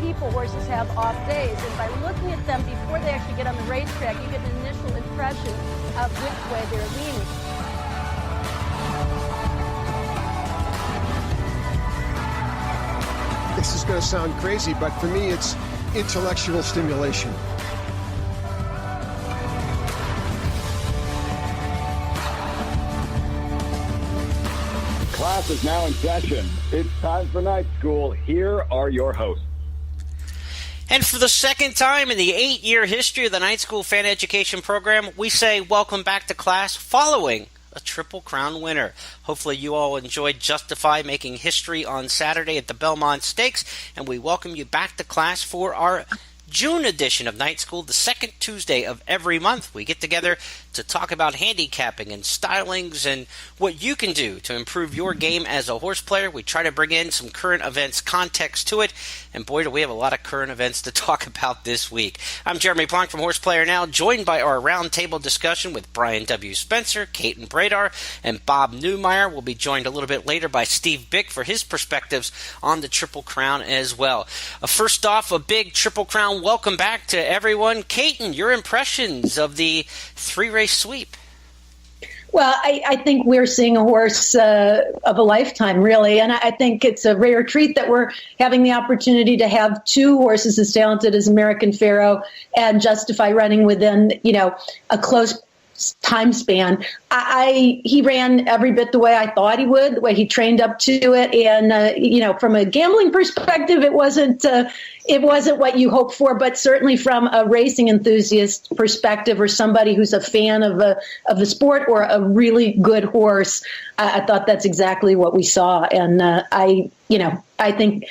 people, horses have off days. And by looking at them before they actually get on the racetrack, you get an initial impression of which way they're leaning. This is going to sound crazy, but for me, it's intellectual stimulation. Class is now in session. It's time for night school. Here are your hosts. And for the second time in the 8-year history of the Night School Fan Education Program, we say welcome back to class following a Triple Crown winner. Hopefully you all enjoyed Justify making history on Saturday at the Belmont Stakes, and we welcome you back to class for our June edition of Night School, the second Tuesday of every month. We get together to talk about handicapping and stylings and what you can do to improve your game as a horse player. We try to bring in some current events context to it, and boy, do we have a lot of current events to talk about this week. I'm Jeremy Plonk from Horse Player Now, joined by our roundtable discussion with Brian W. Spencer, Caton Bredar, and Bob Neumeier. We'll be joined a little bit later by Steve Byk for his perspectives on the Triple Crown as well. First off, a big Triple Crown welcome back to everyone. Caton, your impressions of the three-race sweep? Well, I think we're seeing a horse of a lifetime, really. And I think it's a rare treat that we're having the opportunity to have two horses as talented as American Pharoah and Justify running within, a close time span. He ran every bit the way I thought he would, the way he trained up to it. And, from a gambling perspective, it wasn't what you hoped for, but certainly from a racing enthusiast perspective or somebody who's a fan of the sport or a really good horse, I thought that's exactly what we saw. And I think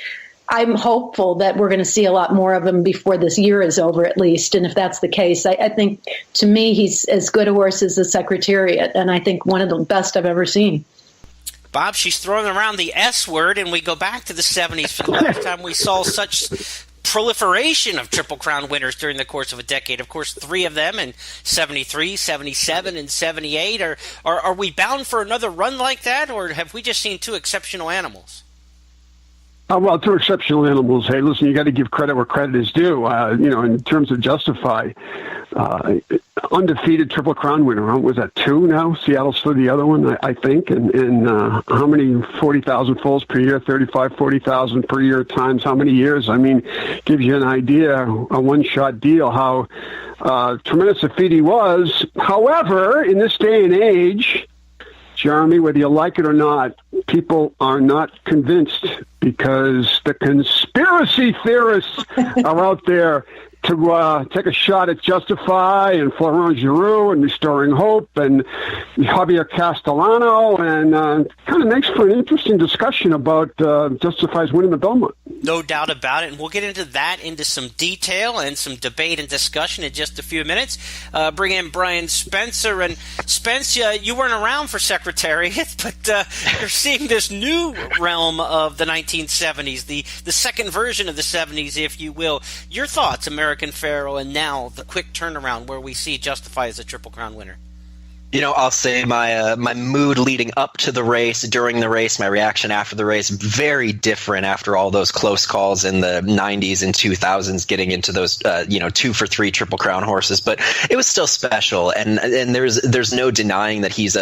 I'm hopeful that we're going to see a lot more of him before this year is over, at least. And if that's the case, I think, to me, he's as good a horse as the Secretariat, and I think one of the best I've ever seen. Bob, she's throwing around the S word, and we go back to the 70s for the last time we saw such proliferation of Triple Crown winners during the course of a decade. Of course, 3 of them in 73, 77, and 78. Are we bound for another run like that, or have we just seen 2 exceptional animals? Well, 2 exceptional animals. Hey, listen, you got to give credit where credit is due. In terms of Justify, undefeated Triple Crown winner. Was that 2 now? Seattle's for the other one, I think. And how many 40,000 foals per year? 40,000 per year times how many years? I mean, gives you an idea, a one-shot deal, how tremendous a feat he was. However, in this day and age, Jeremy, whether you like it or not, people are not convinced because the conspiracy theorists are out there to take a shot at Justify and Florent Giroux and Restoring Hope and Javier Castellano, and kind of makes for an interesting discussion about Justify's winning the Belmont. No doubt about it, and we'll get into some detail and some debate and discussion in just a few minutes. Bring in Brian Spencer. And Spence, you weren't around for Secretariat, but you're seeing this new realm of the 1970s, the second version of the 70s, if you will. Your thoughts, American Pharoah, and now the quick turnaround where we see Justify as a Triple Crown winner. I'll say my mood leading up to the race, during the race, my reaction after the race, very different after all those close calls in the 90s and 2000s, getting into those 2 for 3 Triple Crown horses. But it was still special, and there's no denying that he's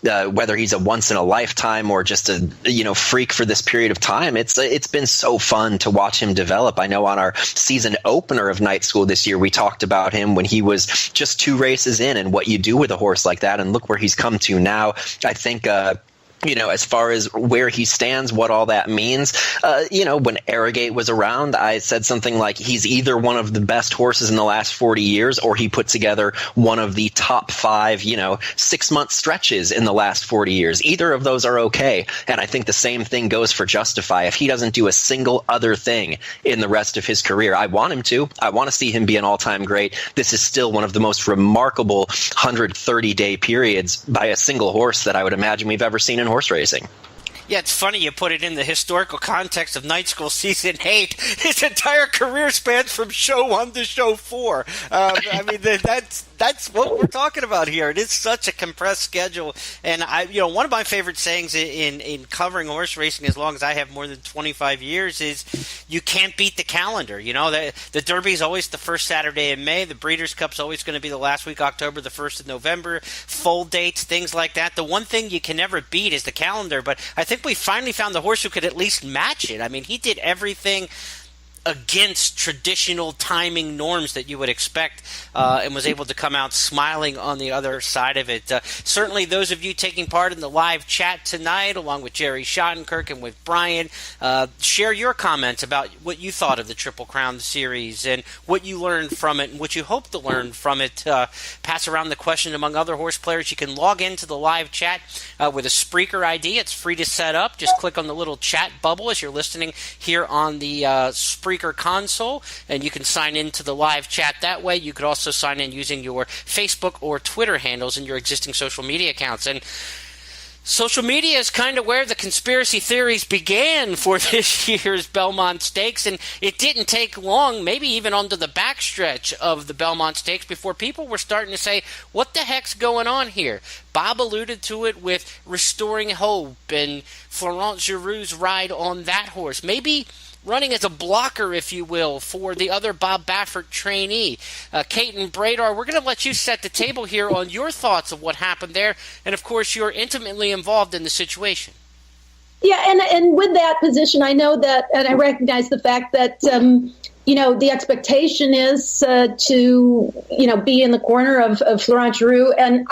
whether he's a once in a lifetime or just a freak for this period of time. It's been so fun to watch him develop. I know on our season opener of Night School this year, we talked about him when he was just 2 races in and what you do with a horse like that. And look where he's come to now. I think as far as where he stands, what all that means, when Arrogate was around, I said something like he's either one of the best horses in the last 40 years or he put together one of the top 5, 6-month stretches in the last 40 years. Either of those are okay. And I think the same thing goes for Justify. If he doesn't do a single other thing in the rest of his career, I want him to. I want to see him be an all-time great. This is still one of the most remarkable 130-day periods by a single horse that I would imagine we've ever seen in horse racing. Yeah, it's funny you put it in the historical context of Night School Season 8. His entire career spans from show 1 to show 4. That's That's what we're talking about here. It is such a compressed schedule. And one of my favorite sayings in covering horse racing, as long as I have more than 25 years, is you can't beat the calendar. The Derby is always the first Saturday in May. The Breeders' Cup's always going to be the last week, October, the 1st of November. Full dates, things like that. The one thing you can never beat is the calendar. But I think we finally found the horse who could at least match it. I mean, he did everything against traditional timing norms that you would expect, and was able to come out smiling on the other side of it. Certainly those of you taking part in the live chat tonight, along with Jerry Schottenkirk and with Brian, share your comments about what you thought of the Triple Crown series and what you learned from it and what you hope to learn from it. Pass around the question among other horse players. You can log into the live chat with a Spreaker ID. It's free to set up. Just click on the little chat bubble as you're listening here on the Spreaker console, and you can sign into the live chat that way. You could also sign in using your Facebook or Twitter handles in your existing social media accounts. And social media is kind of where the conspiracy theories began for this year's Belmont Stakes, and it didn't take long, maybe even onto the backstretch of the Belmont Stakes, before people were starting to say, what the heck's going on here? Bob alluded to it with Restoring Hope and Florent Giroux's ride on that horse. Maybe running as a blocker, if you will, for the other Bob Baffert trainee. Caton Bredar, we're going to let you set the table here on your thoughts of what happened there. And, of course, you're intimately involved in the situation. Yeah, and with that position, I know that, and I recognize the fact that, the expectation is to, be in the corner of Florent Giroux. And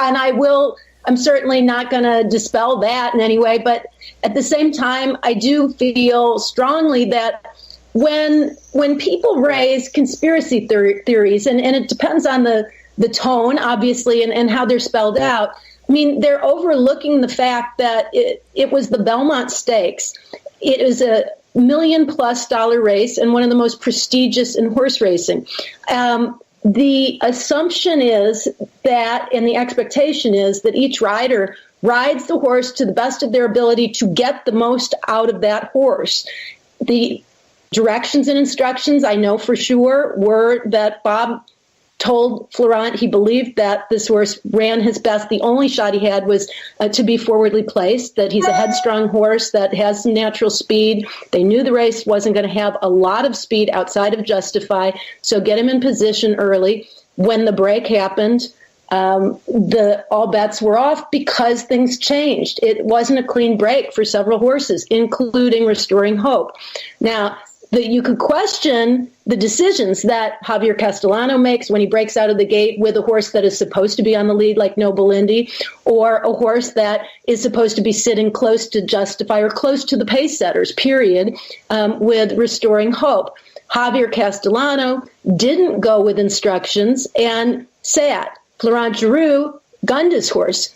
I'm certainly not going to dispel that in any way, but at the same time, I do feel strongly that when people raise conspiracy theories, and it depends on the tone, obviously, and how they're spelled out, I mean, they're overlooking the fact that it was the Belmont Stakes. It is a $1 million+ race and one of the most prestigious in horse racing. The assumption is that, and the expectation is that each rider rides the horse to the best of their ability to get the most out of that horse. The directions and instructions, I know for sure, were that Bob told Florent he believed that this horse ran his best. The only shot he had was to be forwardly placed, that he's a headstrong horse that has some natural speed. They knew the race wasn't going to have a lot of speed outside of Justify, so get him in position early. When the break happened, all bets were off because things changed. It wasn't a clean break for several horses, including Restoring Hope. Now, you could question the decisions that Javier Castellano makes when he breaks out of the gate with a horse that is supposed to be on the lead, like Noble Indy, or a horse that is supposed to be sitting close to Justify or close to the pace setters, period, with Restoring Hope. Javier Castellano didn't go with instructions and sat. Florent Giroux gunned his horse.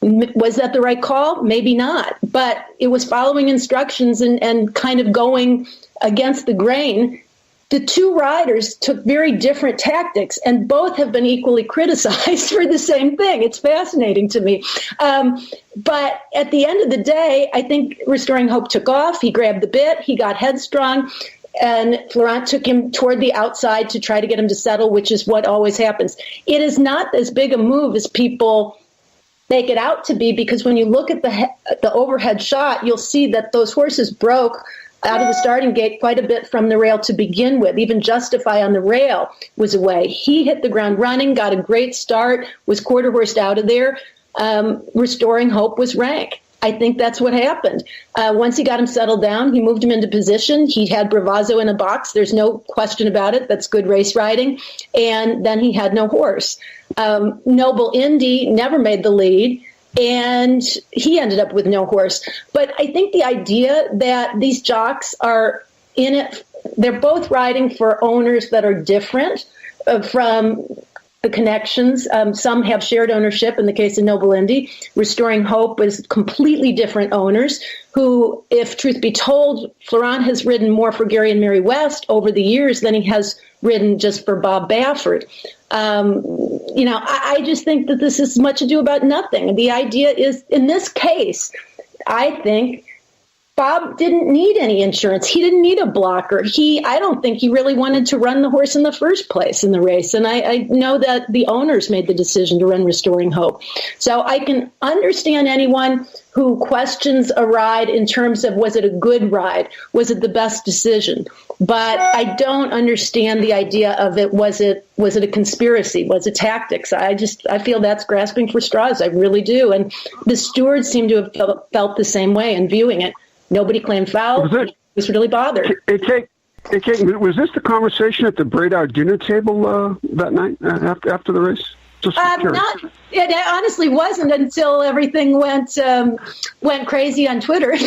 Was that the right call? Maybe not. But it was following instructions and kind of going against the grain. The two riders took very different tactics, and both have been equally criticized for the same thing. It's fascinating to me. But at the end of the day, I think Restoring Hope took off. He grabbed the bit. He got headstrong. And Florent took him toward the outside to try to get him to settle, which is what always happens. It is not as big a move as people make it out to be, because when you look at the overhead shot, you'll see that those horses broke out of the starting gate quite a bit from the rail to begin with. Even Justify on the rail was away. He hit the ground running, got a great start, was quarter-horsed out of there. Restoring Hope was rank. I think that's what happened. Once he got him settled down, he moved him into position. He had Bravazzo in a box. There's no question about it. That's good race riding. And then he had no horse. Noble Indy never made the lead, and he ended up with no horse. But I think the idea that these jocks are in it, they're both riding for owners that are different from the connections. Some have shared ownership in the case of Noble Indy. Restoring Hope was completely different owners who, if truth be told, Florent has ridden more for Gary and Mary West over the years than he has ridden just for Bob Baffert. I just think that this is much ado about nothing. The idea is, in this case, I think Bob didn't need any insurance. He didn't need a blocker. I don't think he really wanted to run the horse in the first place in the race. And I know that the owners made the decision to run Restoring Hope. So I can understand anyone who questions a ride in terms of, was it a good ride? Was it the best decision? But I don't understand the idea of it. Was it a conspiracy? Was it tactics? I feel that's grasping for straws. I really do. And the stewards seem to have felt the same way in viewing it. Nobody claimed foul. Was really bothered. Was this the conversation at the Bredar dinner table that night after the race? It honestly wasn't until everything went crazy on Twitter. I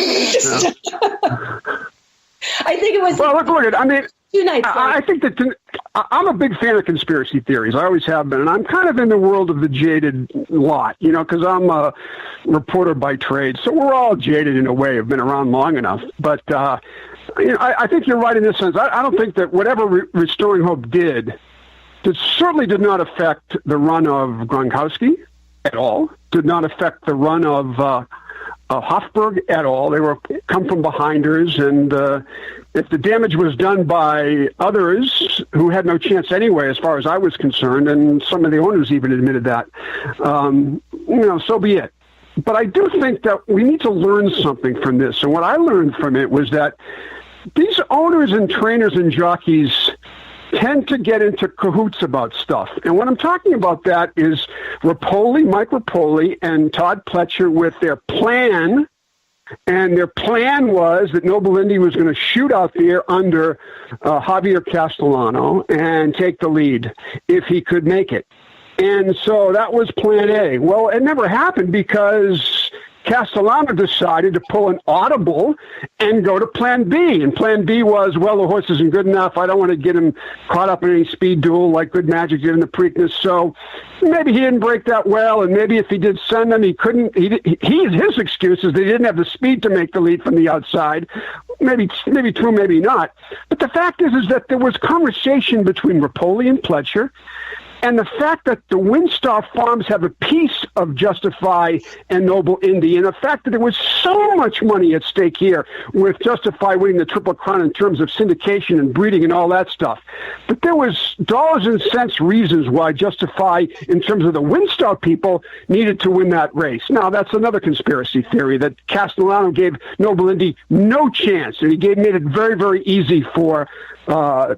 think it was. Well, look. I mean, 2 nights. I think that I'm a big fan of conspiracy theories. I always have been, and I'm kind of in the world of the jaded lot, because I'm a reporter by trade. So we're all jaded in a way. I've been around long enough, but I think you're right in this sense. I don't think that whatever Restoring Hope did, it certainly did not affect the run of Gronkowski at all. Did not affect the run of Hofburg at all. They come from behinders, and if the damage was done by others who had no chance anyway, as far as I was concerned, and some of the owners even admitted that, so be it. But I do think that we need to learn something from this. And what I learned from it was that these owners and trainers and jockeys tend to get into cahoots about stuff. And what I'm talking about that is Mike Rapoli, and Todd Pletcher with their plan. And their plan was that Noble Indy was going to shoot out there under Javier Castellano and take the lead if he could make it. And so that was plan A. Well, it never happened because Castellano decided to pull an audible and go to plan B. And plan B was, well, the horse isn't good enough. I don't want to get him caught up in any speed duel like Good Magic did in the Preakness. So maybe he didn't break that well. And maybe if he did send him, he couldn't. His excuse is they didn't have the speed to make the lead from the outside. Maybe true, maybe not. But the fact is that there was conversation between Rapoli and Pletcher. And the fact that the Windstar Farms have a piece of Justify and Noble Indy, and the fact that there was so much money at stake here with Justify winning the Triple Crown in terms of syndication and breeding and all that stuff. But there was dollars and cents reasons why Justify, in terms of the Windstar people, needed to win that race. Now, that's another conspiracy theory, that Castellano gave Noble Indy no chance, and he made it very, very easy for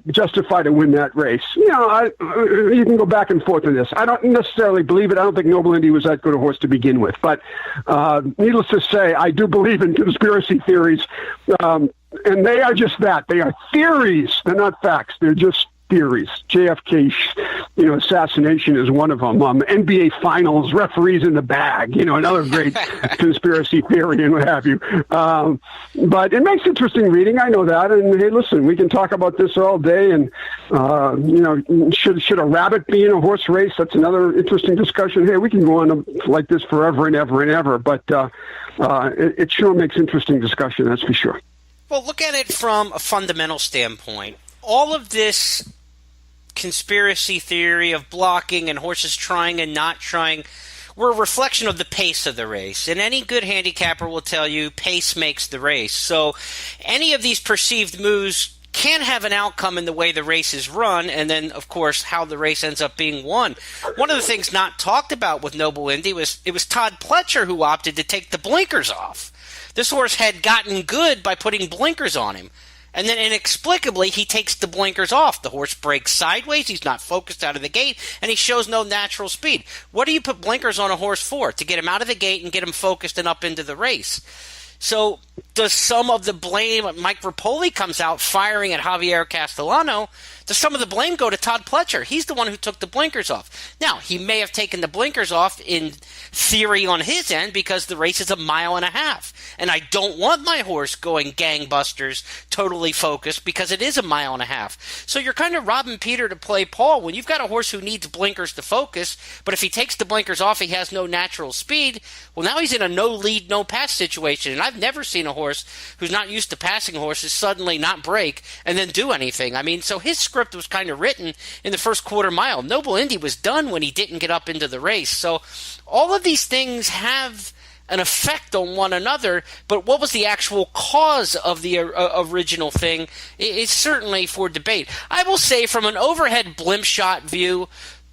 Justify to win that race. You can go back and forth on this. I don't necessarily believe it. I don't think Noble Indy was that good a horse to begin with. But needless to say, I do believe in conspiracy theories. And they are just that. They are theories. They're not facts. They're just theories. JFK, assassination is one of them. NBA Finals, referees in the bag, another great conspiracy theory and what have you. But it makes interesting reading. I know that. And hey, listen, we can talk about this all day. And, should a rabbit be in a horse race? That's another interesting discussion. Hey, we can go on like this forever and ever and ever. But it sure makes interesting discussion, that's for sure. Well, look at it from a fundamental standpoint. All of this conspiracy theory of blocking and horses trying and not trying were a reflection of the pace of the race. And any good handicapper will tell you pace makes the race. So any of these perceived moves can have an outcome in the way the race is run, and then, of course, how the race ends up being won. One of the things not talked about with Noble Indy was it was Todd Pletcher who opted to take the blinkers off. This horse had gotten good by putting blinkers on him. And then inexplicably, he takes the blinkers off. The horse breaks sideways. He's not focused out of the gate, and he shows no natural speed. What do you put blinkers on a horse for? To get him out of the gate and get him focused and up into the race. So does some of the blame, Mike Rapoli comes out firing at Javier Castellano, does some of the blame go to Todd Pletcher? He's the one who took the blinkers off. Now, he may have taken the blinkers off in theory on his end because the race is 1.5 miles. And I don't want my horse going gangbusters, totally focused, because it is 1.5 miles. So you're kind of robbing Peter to play Paul when you've got a horse who needs blinkers to focus, but if he takes the blinkers off, he has no natural speed. Well, now he's in a no lead, no pass situation. And I've never seen a horse who's not used to passing horses suddenly not break and then do anything. I mean, so his script was kind of written in the first quarter mile. Noble Indy was done when he didn't get up into the race. So all of these things have an effect on one another, but what was the actual cause of the original thing is certainly for debate. I will say, from an overhead blimp shot view,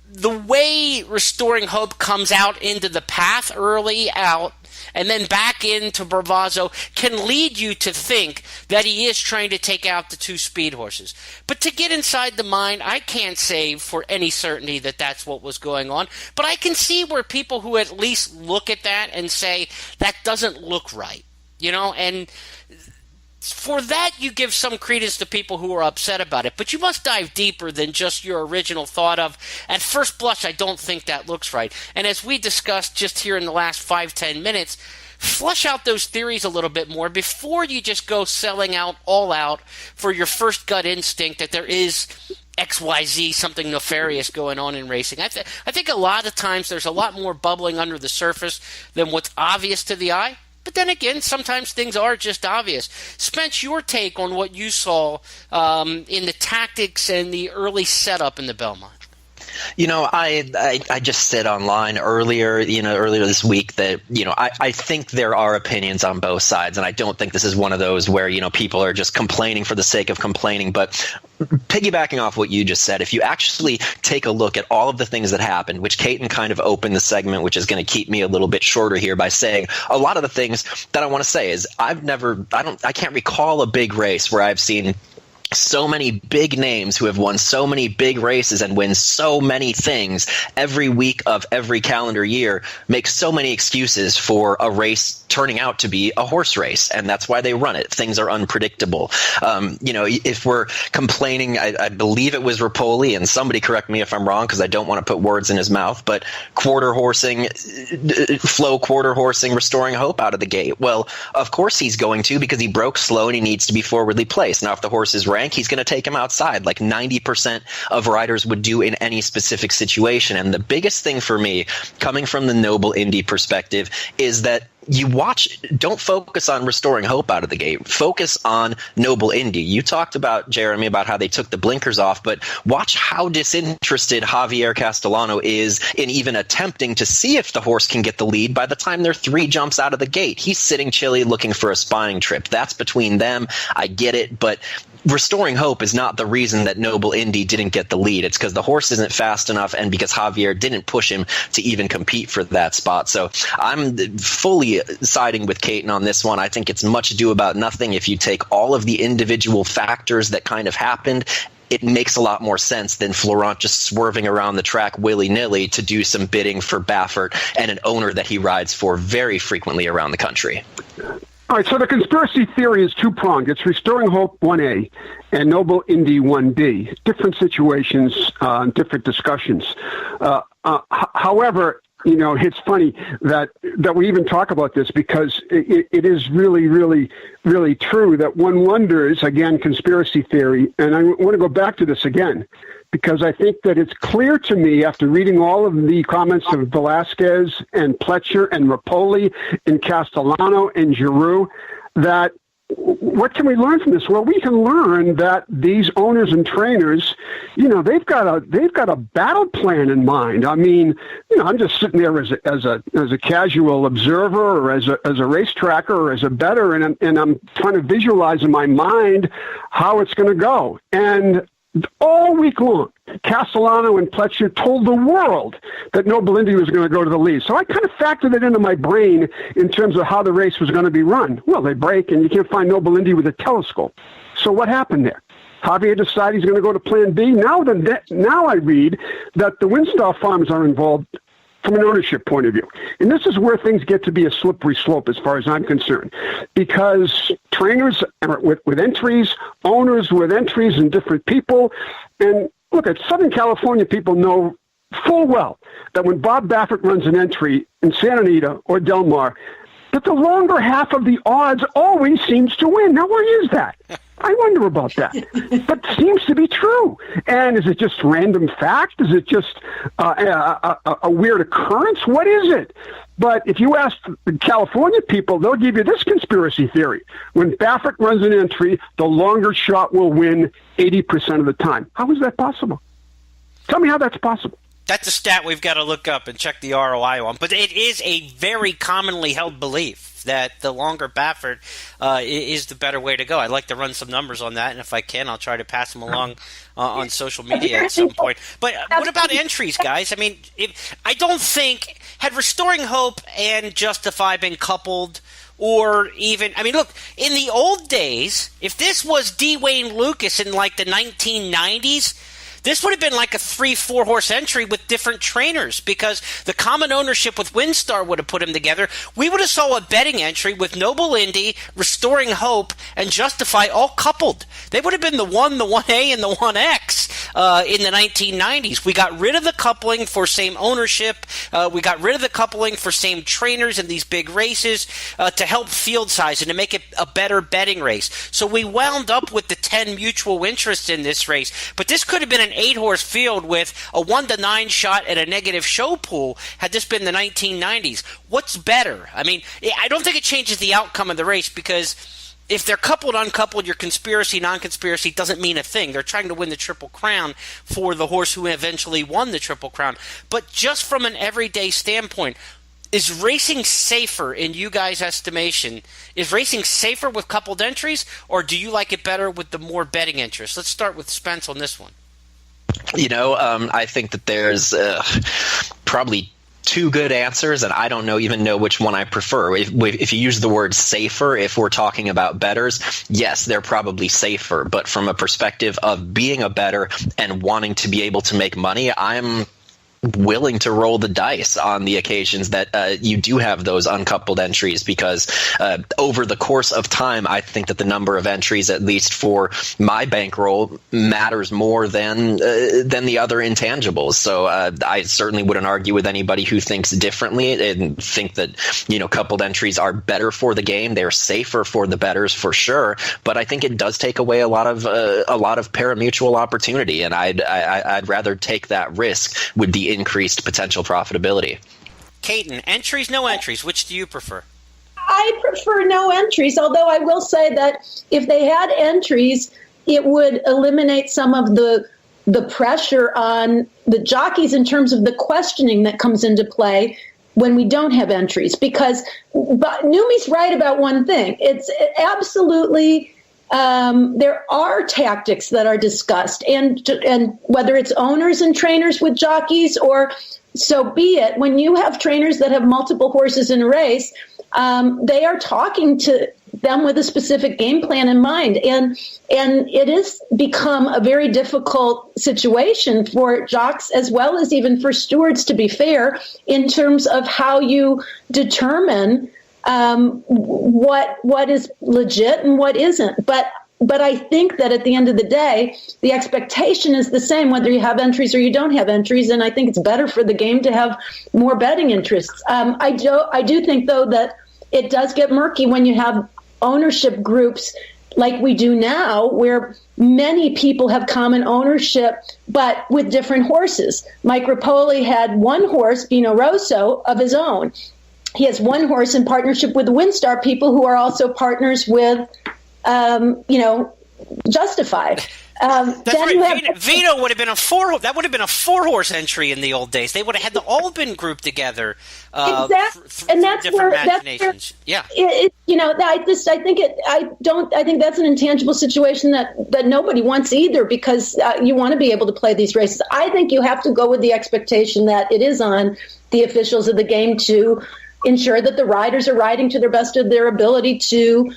the way Restoring Hope comes out into the path early out and then back into Bravazzo can lead you to think that he is trying to take out the two speed horses. But to get inside the mind, I can't say for any certainty that that's what was going on. But I can see where people who at least look at that and say, that doesn't look right. And for that, you give some credence to people who are upset about it. But you must dive deeper than just your original thought of, at first blush, I don't think that looks right. And as we discussed just here in the last 5-10 minutes, flush out those theories a little bit more before you just go selling out all out for your first gut instinct that there is XYZ, something nefarious going on in racing. I think a lot of times there's a lot more bubbling under the surface than what's obvious to the eye. But then again, sometimes things are just obvious. Spence, your take on what you saw in the tactics and the early setup in the Belmont. I just said online earlier this week that, I think there are opinions on both sides, and I don't think this is one of those where, people are just complaining for the sake of complaining. But piggybacking off what you just said, if you actually take a look at all of the things that happened, which Caton kind of opened the segment, which is going to keep me a little bit shorter here by saying a lot of the things that I want to say is I can't recall a big race where I've seen so many big names who have won so many big races and win so many things every week of every calendar year make so many excuses for a race turning out to be a horse race, and that's why they run it. Things are unpredictable. If we're complaining, I believe it was Rapoli, and somebody correct me if I'm wrong because I don't want to put words in his mouth, but quarter horsing, Restoring Hope out of the gate. Well, of course he's going to, because he broke slow and he needs to be forwardly placed. Now, if the horse is rank, he's going to take him outside like 90% of riders would do in any specific situation. And the biggest thing for me, coming from the Noble Indy perspective, is that don't focus on Restoring Hope out of the gate. Focus on Noble Indy. You talked about, Jeremy, about how they took the blinkers off, but watch how disinterested Javier Castellano is in even attempting to see if the horse can get the lead by the time they're 3 jumps out of the gate. He's sitting chilly looking for a spine trip. That's between them. I get it, but Restoring Hope is not the reason that Noble Indy didn't get the lead. It's because the horse isn't fast enough and because Javier didn't push him to even compete for that spot. So I'm fully siding with Caton on this one. I think it's much ado about nothing. If you take all of the individual factors that kind of happened, it makes a lot more sense than Florent just swerving around the track willy-nilly to do some bidding for Baffert and an owner that he rides for very frequently around the country. All right, so the conspiracy theory is two-pronged. It's Restoring Hope 1A and Noble Indy 1B. Different situations, different discussions. However, it's funny that we even talk about this because it is really, really, really true that one wonders, again, conspiracy theory, and I want to go back to this again, because I think that it's clear to me after reading all of the comments of Velasquez and Pletcher and Rapoli and Castellano and Giroux that what can we learn from this? Well, we can learn that these owners and trainers, they've got a battle plan in mind. I mean, I'm just sitting there as a casual observer or as a race tracker or as a bettor, and I'm trying to visualize in my mind how it's going to go. And all week long, Castellano and Pletcher told the world that Noble Indy was going to go to the lead. So I kind of factored it into my brain in terms of how the race was going to be run. Well, they break, and you can't find Noble Indy with a telescope. So what happened there? Javier decided he's going to go to Plan B. Now I read that the Winstall farms are involved from an ownership point of view. And this is where things get to be a slippery slope as far as I'm concerned, because trainers with entries, owners with entries, and different people. And look, at Southern California, people know full well that when Bob Baffert runs an entry in Santa Anita or Del Mar, that the longer half of the odds always seems to win. Now, why is that? I wonder about that. But it seems to be true. And is it just random fact? Is it just a weird occurrence? What is it? But if you ask the California people, they'll give you this conspiracy theory. When Baffert runs an entry, the longer shot will win 80% of the time. How is that possible? Tell me how that's possible. That's a stat we've got to look up and check the ROI on. But it is a very commonly held belief that the longer Baffert is the better way to go. I'd like to run some numbers on that, and if I can, I'll try to pass them along on social media at some point. But what about entries, guys? I mean, I don't think, had Restoring Hope and Justify been coupled, or even, I mean, look, in the old days, if this was D. Wayne Lucas in like the 1990s, this would have been like a 3-4 horse entry with different trainers, because the common ownership with WinStar would have put him together. We would have saw a betting entry with Noble Indy, Restoring Hope, and Justify all coupled. They would have been the 1, the 1A, and the 1X in the 1990s. We got rid of the coupling for same ownership. We got rid of the coupling for same trainers in these big races to help field size and to make it a better betting race. So we wound up with the 10 mutual interests in this race. But this could have been an 8-horse field with a 1-9 shot at a negative show pool had this been the 1990s. What's better? I mean, I don't think it changes the outcome of the race, because if they're coupled, uncoupled, your conspiracy, non-conspiracy doesn't mean a thing. They're trying to win the Triple Crown for the horse who eventually won the Triple Crown. But just from an everyday standpoint, is racing safer in you guys' estimation? Is racing safer with coupled entries, or do you like it better with the more betting interest? Let's start with Spence on this one. I think that there's probably two good answers, and I don't even know which one I prefer. If you use the word safer, if we're talking about bettors, yes, they're probably safer. But from a perspective of being a bettor and wanting to be able to make money, I'm willing to roll the dice on the occasions that you do have those uncoupled entries, because over the course of time, I think that the number of entries, at least for my bankroll, matters more than the other intangibles. So I certainly wouldn't argue with anybody who thinks differently and think that coupled entries are better for the game. They're safer for the bettors for sure, but I think it does take away a lot of parimutuel opportunity, and I'd rather take that risk with the increased potential profitability. Caton, entries, no entries, which do you prefer? I prefer no entries, although I will say that if they had entries, it would eliminate some of the pressure on the jockeys in terms of the questioning that comes into play when we don't have entries. Because Neumei's right about one thing. It's absolutely there are tactics that are discussed, and whether it's owners and trainers with jockeys, or so be it. When you have trainers that have multiple horses in a race, they are talking to them with a specific game plan in mind, and it has become a very difficult situation for jocks as well as even for stewards, to be fair, in terms of how you determine what is legit and what isn't. But I think that at the end of the day, the expectation is the same whether you have entries or you don't have entries, and I think it's better for the game to have more betting interests. I do think, though, that it does get murky when you have ownership groups like we do now, where many people have common ownership, but with different horses. Mike Rapoli had one horse, Vino Rosso, of his own. He has one horse in partnership with the WinStar people who are also partners with, Justify. That's right. Vino would have been that would have been a 4-horse entry in the old days. They would have had all been grouped together. Exactly, and that's where yeah. I think that's an intangible situation that nobody wants either, because you want to be able to play these races. I think you have to go with the expectation that it is on the officials of the game to ensure that the riders are riding to the best of their ability to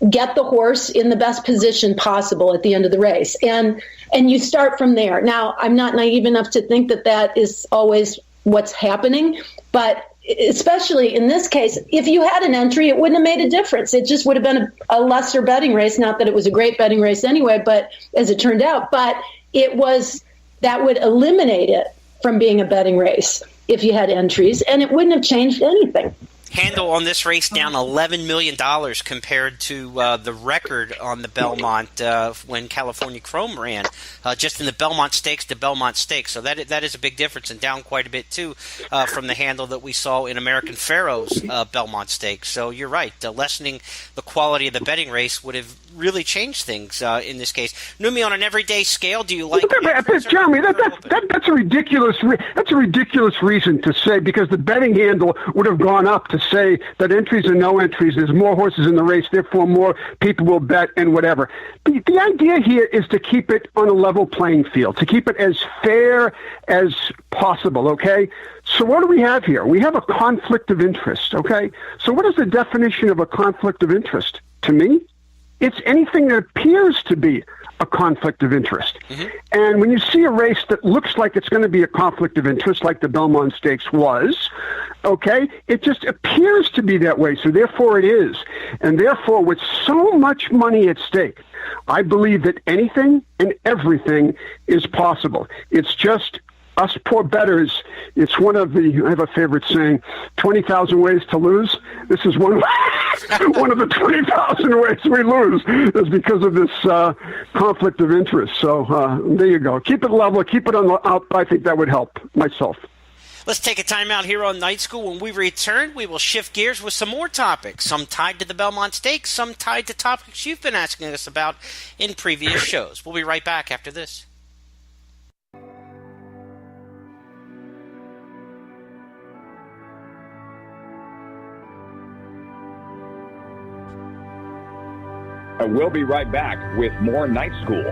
get the horse in the best position possible at the end of the race. And you start from there. Now, I'm not naive enough to think that is always what's happening, but especially in this case, if you had an entry, it wouldn't have made a difference. It just would have been a lesser betting race. Not that it was a great betting race anyway, but as it turned out, but that would eliminate it from being a betting race if you had entries, and it wouldn't have changed anything. Handle on this race down $11 million compared to the record on the Belmont when California Chrome ran, just in the Belmont Stakes to Belmont Stakes. So that is a big difference, and down quite a bit too from the handle that we saw in American Pharoah's Belmont Stakes. So you're right, lessening the quality of the betting race would have really changed things in this case. Neumeier, on an everyday scale, do you like? Jeremy, that's a ridiculous reason to say, because the betting handle would have gone up to say that entries and no entries, there's more horses in the race, therefore more people will bet and whatever. The idea here is to keep it on a level playing field, to keep it as fair as possible, okay? So what do we have here? We have a conflict of interest, okay? So what is the definition of a conflict of interest? To me, it's anything that appears to be a conflict of interest. Mm-hmm. And when you see a race that looks like it's going to be a conflict of interest, like the Belmont Stakes was, okay, it just appears to be that way, so therefore it is. And therefore, with so much money at stake, I believe that anything and everything is possible. It's just us poor bettors. It's one of the, I have a favorite saying, 20,000 ways to lose. This is one of the 20,000 ways we lose is because of this conflict of interest. So there you go. Keep it level. Keep it on the up. I think that would help myself. Let's take a time out here on Night School. When we return, we will shift gears with some more topics, some tied to the Belmont Stakes, some tied to topics you've been asking us about in previous shows. We'll be right back after this. And we'll be right back with more Night School.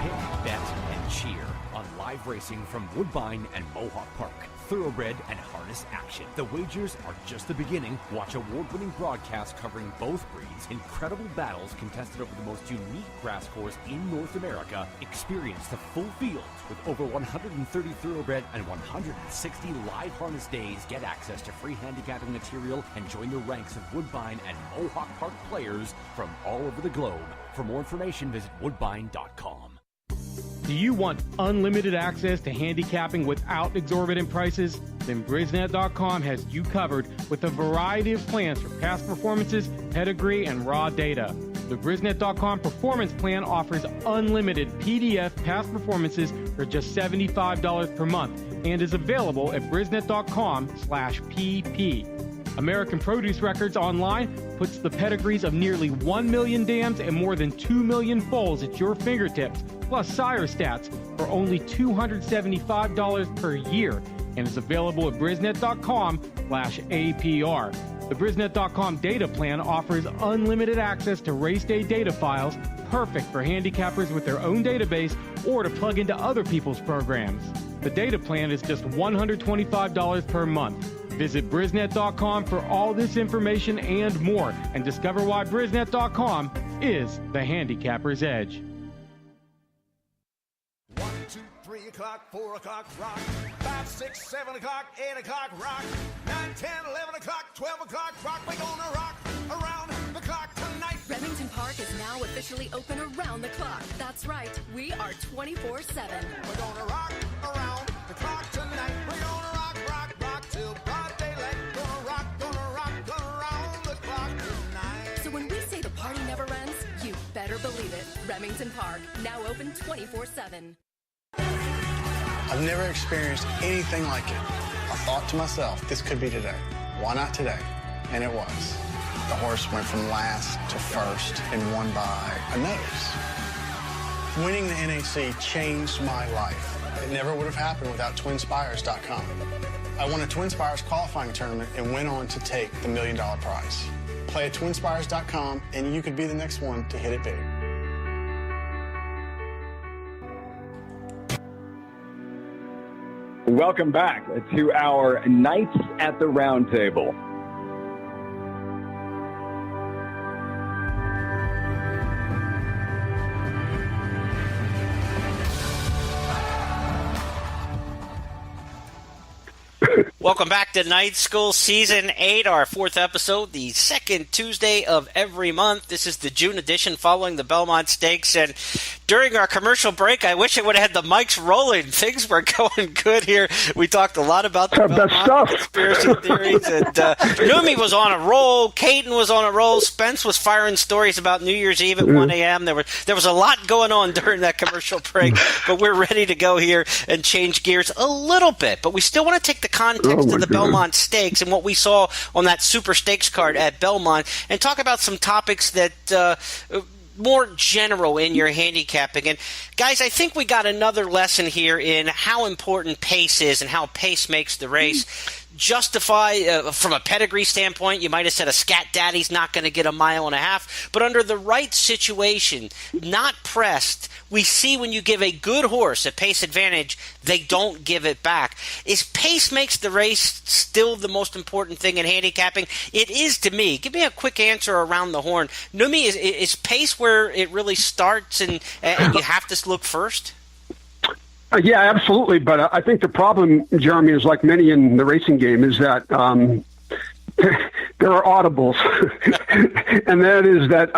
Pick, bet, and cheer on live racing from Woodbine and Mohawk Park. Thoroughbred and harness action. The wagers are just the beginning. Watch award-winning broadcasts covering both breeds, incredible battles contested over the most unique grass course in North America. Experience the full field with over 130 thoroughbred and 160 live harness days. Get access to free handicapping material and join the ranks of Woodbine and Mohawk Park players from all over the globe. For more information, visit woodbine.com. Do you want unlimited access to handicapping without exorbitant prices? Then Brisnet.com has you covered with a variety of plans for past performances, pedigree, and raw data. The Brisnet.com Performance Plan offers unlimited PDF past performances for just $75 per month and is available at Brisnet.com/PP. American Produce Records Online puts the pedigrees of nearly 1 million dams and more than 2 million foals at your fingertips, plus sire stats for only $275 per year, and is available at Brisnet.com/APR. The Brisnet.com data plan offers unlimited access to race day data files, perfect for handicappers with their own database or to plug into other people's programs. The data plan is just $125 per month. Visit Brisnet.com for all this information and more, and discover why Brisnet.com is the handicapper's edge. 1, 2, 3 o'clock, 4 o'clock, rock. 5, 6, 7 o'clock, 8 o'clock, rock. 9, 10, 11 o'clock, 12 o'clock, rock. We're gonna rock around the clock tonight. Remington Park is now officially open around the clock. That's right, we are 24/7. We're gonna rock around the clock tonight. We're gonna rock, rock, rock till broad daylight. Gonna rock around the clock tonight. So when we say the party never ends, you better believe it. Remington Park, now open 24/7. I've never experienced anything like it. I thought to myself, this could be today. Why not today? And it was. The horse went from last to first and won by a nose. Winning the NAC changed my life. It never would have happened without TwinSpires.com. I won a Twin Spires qualifying tournament and went on to take the $1 million prize. Play at TwinSpires.com and you could be the next one to hit it big. Welcome back to our Nights at the Round Table. Welcome back to Night School Season 8, our 4th episode, the second Tuesday of every month. This is the June edition following the Belmont Stakes. And during our commercial break. I wish I would have had the mics rolling. Things were going good here. We talked a lot about the Belmont conspiracy theories. And Neumeier was on a roll. Caton was on a roll. Spence was firing stories about New Year's Eve at 1 a.m. There was a lot going on during that commercial break, but we're ready to go here and change gears a little bit. But we still want to take the context of the Belmont Stakes and what we saw on that Super Stakes card at Belmont and talk about some topics that more general in your handicapping. And guys, I think we got another lesson here in how important pace is and how pace makes the race. Justify, from a pedigree standpoint, you might have said a Scat Daddy's not going to get a mile and a half, but under the right situation, not pressed, we see when you give a good horse a pace advantage, they don't give it back. Is pace makes the race still the most important thing in handicapping? It is to me. Give me a quick answer around the horn. Neumeier, is pace where it really starts and you have to look first? Yeah, absolutely. But I think the problem, Jeremy, is like many in the racing game, is that there are audibles. And that is that,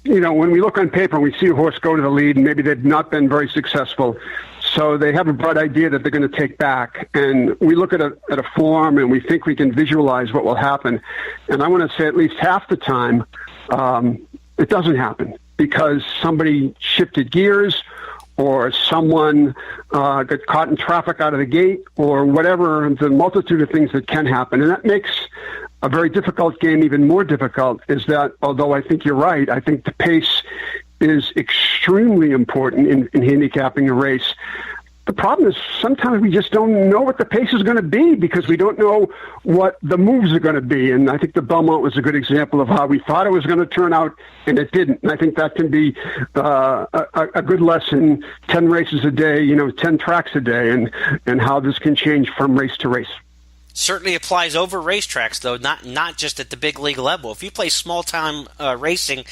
when we look on paper and we see a horse go to the lead and maybe they've not been very successful, so they have a bright idea that they're going to take back. And we look at a form and we think we can visualize what will happen. And I want to say at least half the time, it doesn't happen because somebody shifted gears, or someone got caught in traffic out of the gate, or whatever, the multitude of things that can happen. And that makes a very difficult game even more difficult, is that, although I think you're right, I think the pace is extremely important in handicapping a race. The problem is sometimes we just don't know what the pace is going to be because we don't know what the moves are going to be. And I think the Belmont was a good example of how we thought it was going to turn out and it didn't. And I think that can be a good lesson, 10 races a day, 10 tracks a day, and how this can change from race to race. Certainly applies over racetracks, though, not just at the big league level. If you play small-time racing,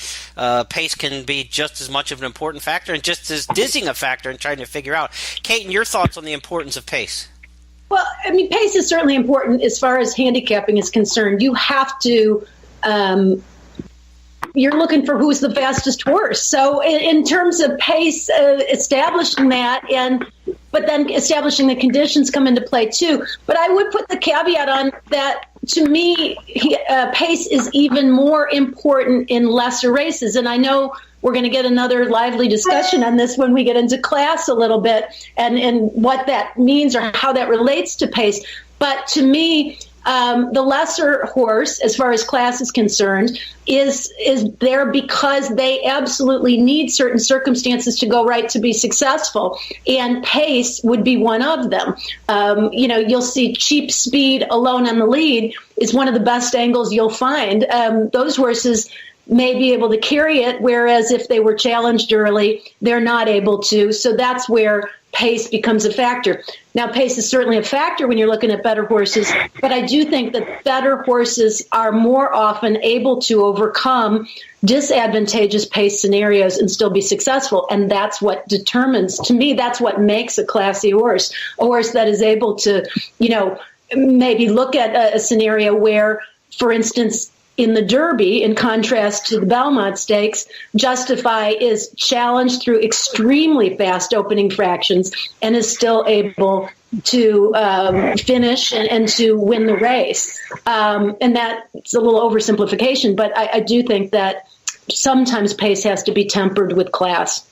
pace can be just as much of an important factor and just as dizzying a factor in trying to figure out. Caton, your thoughts on the importance of pace? Well, I mean, pace is certainly important as far as handicapping is concerned. You have to you're looking for who's the fastest horse. So in terms of pace, establishing that, but then establishing the conditions come into play too. But I would put the caveat on that, to me, pace is even more important in lesser races. And I know we're going to get another lively discussion on this when we get into class a little bit and what that means or how that relates to pace. But to me, the lesser horse, as far as class is concerned, is there because they absolutely need certain circumstances to go right to be successful, and pace would be one of them. You'll see cheap speed alone on the lead is one of the best angles you'll find. Those horses may be able to carry it, whereas if they were challenged early, they're not able to. So that's where pace becomes a factor. Now, pace is certainly a factor when you're looking at better horses, but I do think that better horses are more often able to overcome disadvantageous pace scenarios and still be successful. And that's what determines, to me, that's what makes a classy horse, a horse that is able to, maybe look at a scenario where, for instance, in the Derby, in contrast to the Belmont Stakes, Justify is challenged through extremely fast opening fractions and is still able to finish and to win the race. And that's a little oversimplification, but I do think that sometimes pace has to be tempered with class.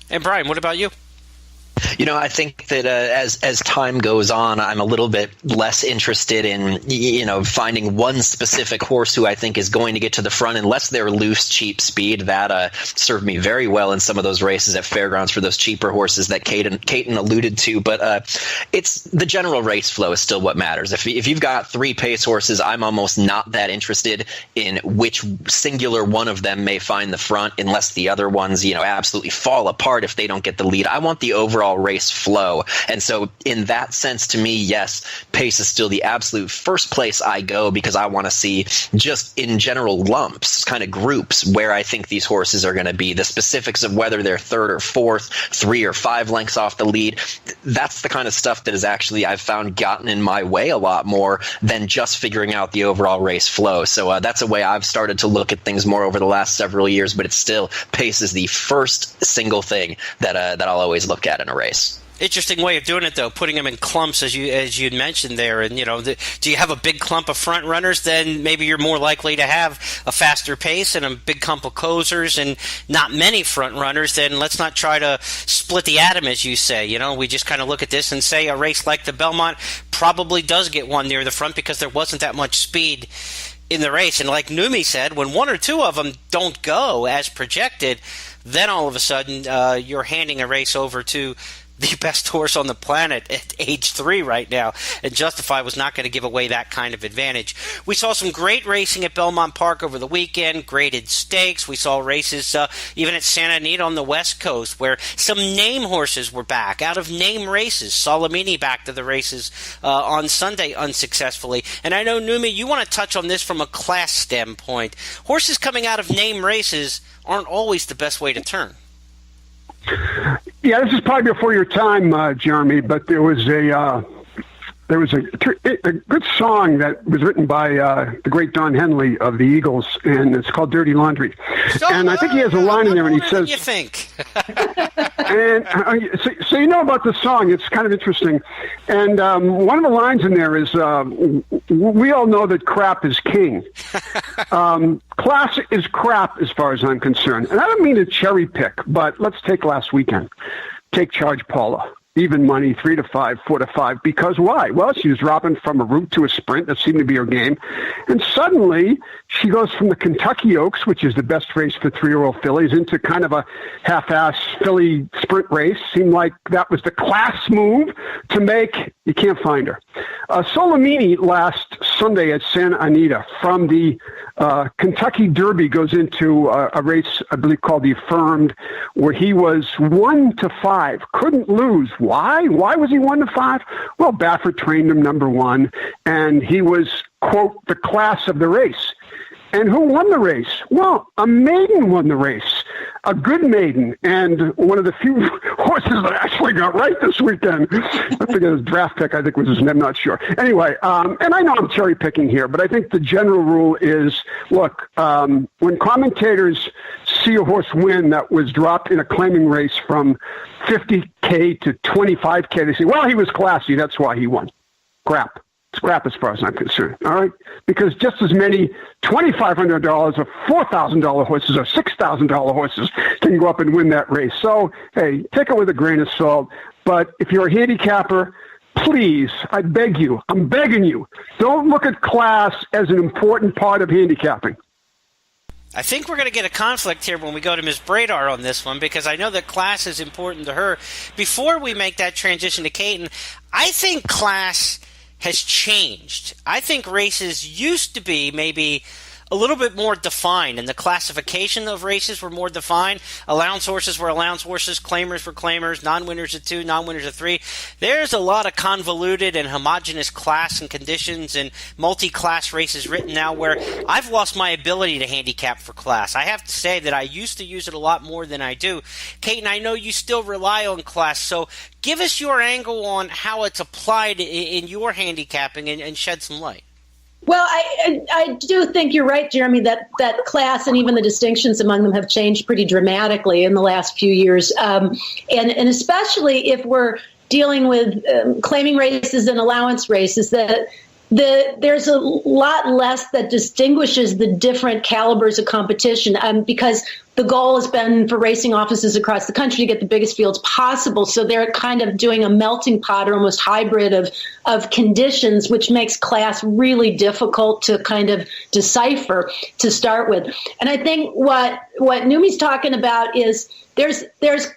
And Brian, what about you? I think that as time goes on, I'm a little bit less interested in, finding one specific horse who I think is going to get to the front unless they're loose, cheap speed. That served me very well in some of those races at Fairgrounds for those cheaper horses that Caton alluded to. But it's the general race flow is still what matters. If you've got three pace horses, I'm almost not that interested in which singular one of them may find the front unless the other ones, absolutely fall apart if they don't get the lead. I want the overall overall race flow. And so in that sense, to me, yes, pace is still the absolute first place I go, because I want to see just in general lumps, kind of groups, where I think these horses are going to be. The specifics of whether they're third or fourth, 3 or 5 lengths off the lead, that's the kind of stuff that has actually, I've found, gotten in my way a lot more than just figuring out the overall race flow. So that's a way I've started to look at things more over the last several years, but it's still, pace is the first single thing that I'll always look at in a race. Interesting way of doing it, though, putting them in clumps, as you'd mentioned there. And, do you have a big clump of front runners, then maybe you're more likely to have a faster pace, and a big clump of closers and not many front runners, then let's not try to split the atom, as you say. We just kind of look at this and say a race like the Belmont probably does get one near the front because there wasn't that much speed in the race. And like Neumeier said, when 1 or 2 of them don't go as projected, then all of a sudden you're handing a race over to the best horse on the planet at age 3 right now, and Justify was not going to give away that kind of advantage. We saw some great racing at Belmont Park over the weekend, graded stakes. We saw races even at Santa Anita on the West Coast, where some name horses were back, out of name races. Solomini back to the races on Sunday unsuccessfully. And I know, Neumeier, you want to touch on this from a class standpoint. Horses coming out of name races aren't always the best way to turn. Yeah, this is probably before your time, Jeremy, but there was a good song that was written by the great Don Henley of the Eagles, and it's called Dirty Laundry. And I think he has a line in there, and he says... You think? And so you know about the song. It's kind of interesting. And one of the lines in there is, we all know that crap is king. Class is crap as far as I'm concerned. And I don't mean to cherry pick, but let's take last weekend. Take Charge Paula. Even money, 3 to 5, 4 to 5. Because why? Well, she was dropping from a route to a sprint. That seemed to be her game. And suddenly, she goes from the Kentucky Oaks, which is the best race for 3-year-old fillies, into kind of a half-ass filly sprint race. Seemed like that was the class move to make. You can't find her. Solomini last Sunday at Santa Anita from the Kentucky Derby goes into a race, I believe, called the Affirmed, where he was 1 to 5. Couldn't lose. Why? Why was he 1 to 5? Well, Baffert trained him number 1, and he was, quote, the class of the race. And who won the race? Well, a maiden won the race, a good maiden, and one of the few horses that actually got right this weekend. I forget his draft pick, I think was his name, I'm not sure. Anyway, and I know I'm cherry picking here, but I think the general rule is, look, when commentators see a horse win that was dropped in a claiming race from 50K to 25K, they say, well, he was classy, that's why he won. Crap. It's crap as far as I'm concerned, all right? Because just as many $2,500 or $4,000 horses or $6,000 horses can go up and win that race. So, hey, take it with a grain of salt. But if you're a handicapper, please, I beg you, I'm begging you, don't look at class as an important part of handicapping. I think we're going to get a conflict here when we go to Ms. Bredar on this one, because I know that class is important to her. Before we make that transition to Caton, I think class has changed. I think races used to be maybe a little bit more defined, and the classification of races were more defined. Allowance horses were allowance horses, claimers were claimers, non-winners at 2, non-winners at 3. There's a lot of convoluted and homogenous class and conditions and multi-class races written now where I've lost my ability to handicap for class. I have to say that I used to use it a lot more than I do. Caton, I know you still rely on class, so give us your angle on how it's applied in your handicapping and shed some light. Well, I do think you're right, Jeremy, that class and even the distinctions among them have changed pretty dramatically in the last few years. And especially if we're dealing with claiming races and allowance races, that there's a lot less that distinguishes the different calibers of competition because the goal has been for racing offices across the country to get the biggest fields possible. So they're kind of doing a melting pot or almost hybrid of conditions, which makes class really difficult to kind of decipher to start with. And I think what Neumeier's talking about is there's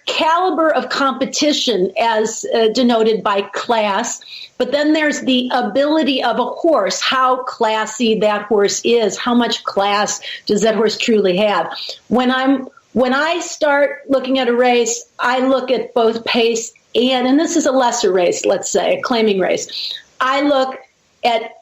caliber of competition as denoted by class, but then there's the ability of a horse, how classy that horse is, how much class does that horse truly have. When I start looking at a race, I look at both pace and this is a lesser race, let's say, a claiming race, I look at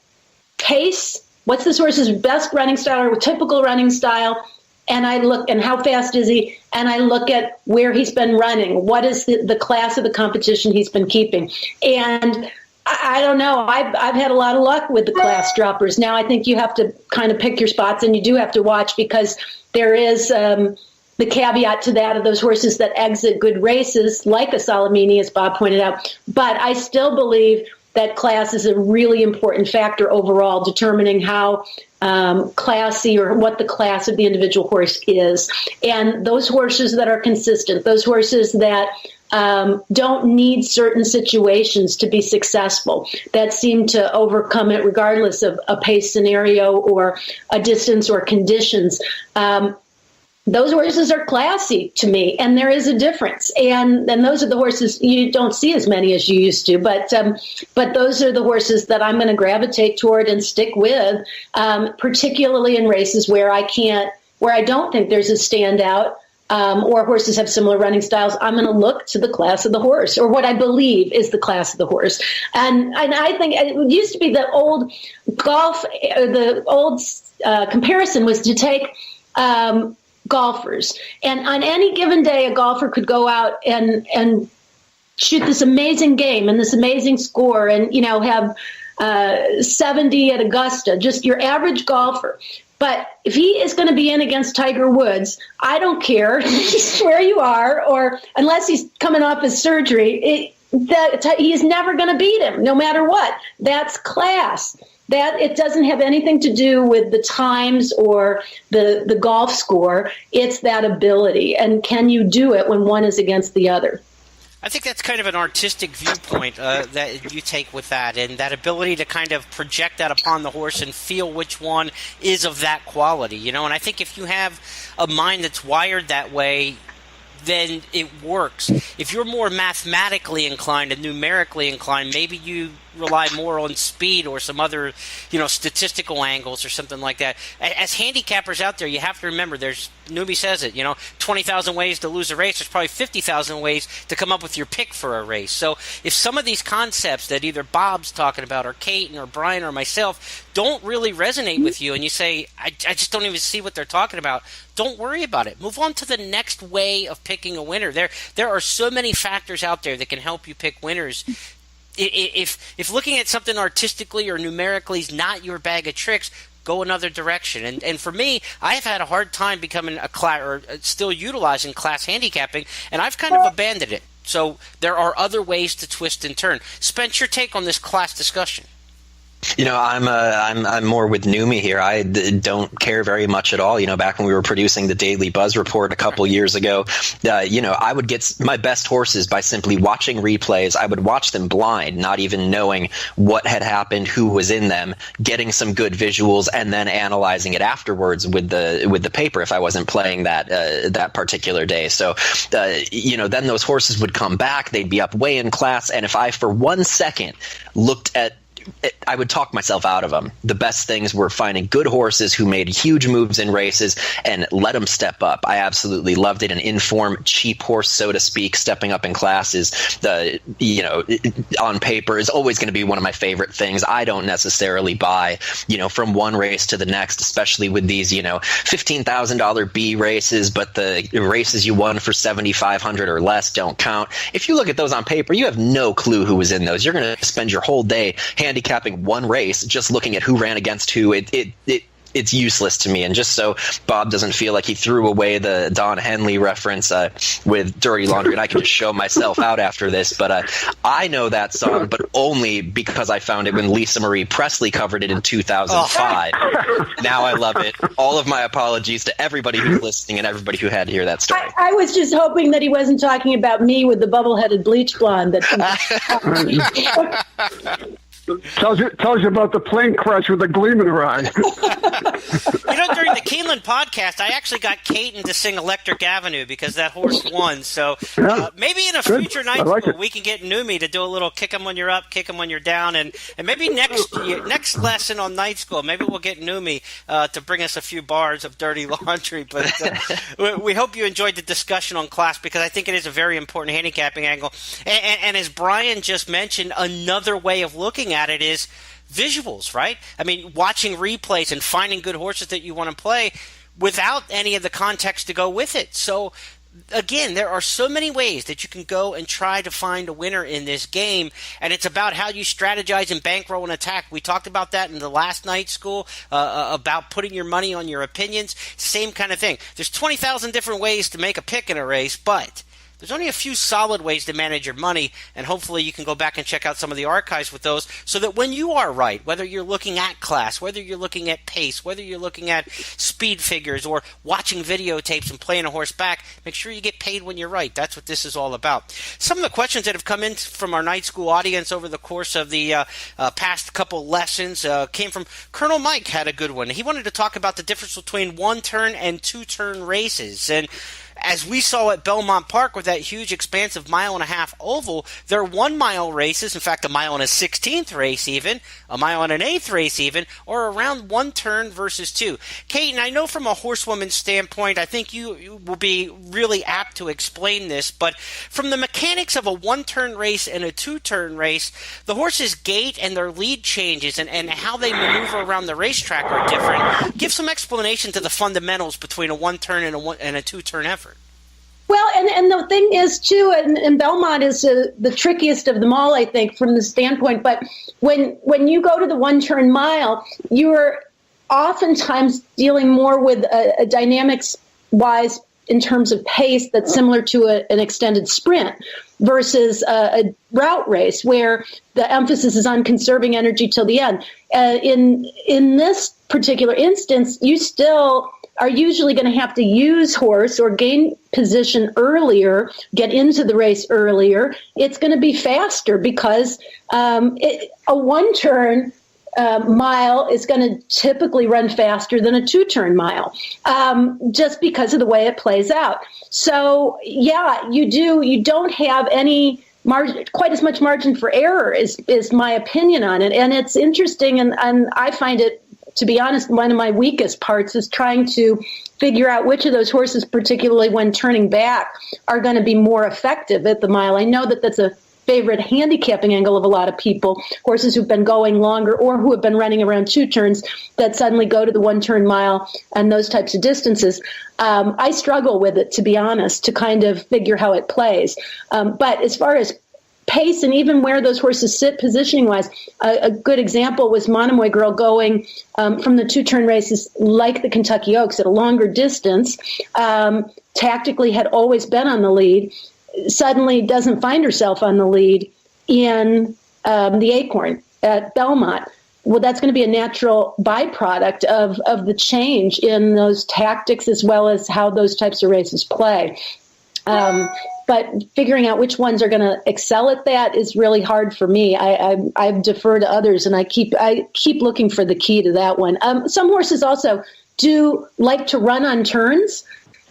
pace, what's this horse's best running style or typical running style, and I look and how fast is he, and I look at where he's been running, what is the class of the competition he's been keeping. And I don't know, I've had a lot of luck with the class droppers. Now I think you have to kind of pick your spots, and you do have to watch, because there is the caveat to that of those horses that exit good races, like a Salamini, as Bob pointed out. But I still believe that class is a really important factor overall, determining how classy or what the class of the individual horse is. And those horses that are consistent, those horses that don't need certain situations to be successful, that seem to overcome it regardless of a pace scenario or a distance or conditions, those horses are classy to me, and there is a difference. And those are the horses you don't see as many as you used to, but those are the horses that I'm going to gravitate toward and stick with, particularly in races where I don't think there's a standout, or horses have similar running styles. I'm going to look to the class of the horse, or what I believe is the class of the horse. And I think it used to be the old golf, the old comparison was to take golfers, and on any given day a golfer could go out and shoot this amazing game and this amazing score, and have 70 at Augusta, just your average golfer. But if he is going to be in against Tiger Woods, I don't care where you are, or unless he's coming off his surgery, he's never going to beat him no matter what. That's class. That it doesn't have anything to do with the times or the golf score. It's that ability. And can you do it when one is against the other? I think that's kind of an artistic viewpoint that you take with that, and that ability to kind of project that upon the horse and feel which one is of that quality, And I think if you have a mind that's wired that way, then it works. If you're more mathematically inclined and numerically inclined, maybe you rely more on speed or some other, statistical angles or something like that. As handicappers out there, you have to remember, Neumeier says it, 20,000 ways to lose a race. There's probably 50,000 ways to come up with your pick for a race. So if some of these concepts that either Bob's talking about or Caton or Brian or myself don't really resonate with you, and you say, I just don't even see what they're talking about, don't worry about it. Move on to the next way of picking a winner. There are so many factors out there that can help you pick winners. If looking at something artistically or numerically is not your bag of tricks, go another direction. And for me, I've had a hard time becoming still utilizing class handicapping, and I've kind of abandoned it. So there are other ways to twist and turn. Spence, your take on this class discussion? I'm more with Neumeier here. I don't care very much at all. Back when we were producing the Daily Buzz Report a couple years ago, I would get my best horses by simply watching replays. I would watch them blind, not even knowing what had happened, who was in them, getting some good visuals, and then analyzing it afterwards with the paper if I wasn't playing that particular day. So, then those horses would come back. They'd be up way in class, and if I for 1 second looked at I would talk myself out of them. The best things were finding good horses who made huge moves in races and let them step up. I absolutely loved it. An informed, cheap horse, so to speak, stepping up in classes, on paper is always going to be one of my favorite things. I don't necessarily buy, from one race to the next, especially with these, $15,000 B races, but the races you won for $7,500 or less don't count. If you look at those on paper, you have no clue who was in those. You're going to spend your whole day handicapping one race just looking at who ran against who. It's useless to me. And just so Bob doesn't feel like he threw away the Don Henley reference with Dirty Laundry, and I can just show myself out after this, but I know that song, but only because I found it when Lisa Marie Presley covered it in 2005. Now I love it. All of my apologies to everybody who's listening and everybody who had to hear that story. I was just hoping that he wasn't talking about me with the bubble-headed bleach blonde. Tells you about the plane crash with the gleam in her eye. During the Keeneland podcast, I actually got Caton to sing Electric Avenue because that horse won. So maybe in a future night we can get Neumeier to do a little kick 'em when you're up, kick 'em when you're down, and maybe next lesson on night school, maybe we'll get Neumeier to bring us a few bars of dirty laundry. But we hope you enjoyed the discussion on class because I think it is a very important handicapping angle. And as Brian just mentioned, another way of looking at it is visuals, right? I mean, watching replays and finding good horses that you want to play without any of the context to go with it. So, again, there are so many ways that you can go and try to find a winner in this game, and it's about how you strategize and bankroll and attack. We talked about that in the last night school, about putting your money on your opinions. Same kind of thing. There's 20,000 different ways to make a pick in a race, but there's only a few solid ways to manage your money, and hopefully you can go back and check out some of the archives with those so that when you are right, whether you're looking at class, whether you're looking at pace, whether you're looking at speed figures or watching videotapes and playing a horse back, make sure you get paid when you're right. That's what this is all about. Some of the questions that have come in from our night school audience over the course of the past couple lessons came from Colonel Mike. Had a good one. He wanted to talk about the difference between one-turn and two-turn races. And as we saw at Belmont Park with that huge expansive 1.5-mile oval, there are 1 mile races, in fact a 1 1/16 race even, a 1 1/8 race even, or around 1 turn versus 2. Caton, I know from a horsewoman's standpoint, I think you will be really apt to explain this, but from the mechanics of a 1-turn race and a 2-turn race, the horse's gait and their lead changes and how they maneuver around the racetrack are different. Give some explanation to the fundamentals between a 1-turn and a 2-turn effort. Well, and the thing is, too, and Belmont is the trickiest of them all, I think, from the standpoint. But when you go to the 1-turn mile, you're oftentimes dealing more with a dynamics-wise in terms of pace that's similar to an extended sprint versus a route race where the emphasis is on conserving energy till the end. In this particular instance, you still are usually going to have to use horse or gain position earlier, get into the race earlier. It's going to be faster because a 1-turn mile is going to typically run faster than a 2-turn mile, just because of the way it plays out. So, yeah, you don't have any quite as much margin for error is my opinion on it. And it's interesting, and I find it, to be honest, one of my weakest parts is trying to figure out which of those horses, particularly when turning back, are going to be more effective at the mile. I know that that's a favorite handicapping angle of a lot of people, horses who've been going longer or who have been running around 2 turns that suddenly go to the 1-turn mile and those types of distances. I struggle with it, to be honest, to kind of figure how it plays. But as far as pace and even where those horses sit positioning-wise, a good example was Monomoy Girl going from the 2-turn races like the Kentucky Oaks at a longer distance, tactically had always been on the lead, suddenly doesn't find herself on the lead in the Acorn at Belmont. Well, that's going to be a natural byproduct of the change in those tactics as well as how those types of races play. But figuring out which ones are going to excel at that is really hard for me. I defer to others, and I keep looking for the key to that one. Some horses also do like to run on turns,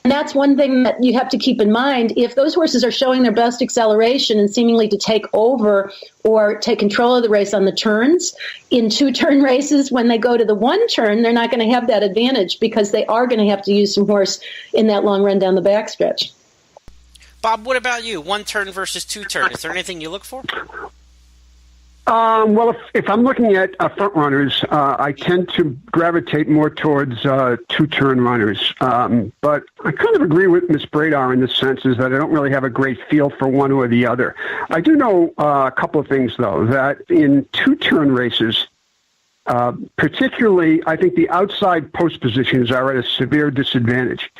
and that's one thing that you have to keep in mind. If those horses are showing their best acceleration and seemingly to take over or take control of the race on the turns, in 2-turn races, when they go to the 1-turn, they're not going to have that advantage because they are going to have to use some horse in that long run down the backstretch. Bob, what about you? 1-turn versus 2-turn. Is there anything you look for? Well, if I'm looking at front runners, I tend to gravitate more towards 2-turn runners. But I kind of agree with Miss Bredar in the sense is that I don't really have a great feel for one or the other. I do know a couple of things, though, that in 2-turn races, particularly, I think the outside post positions are at a severe disadvantage.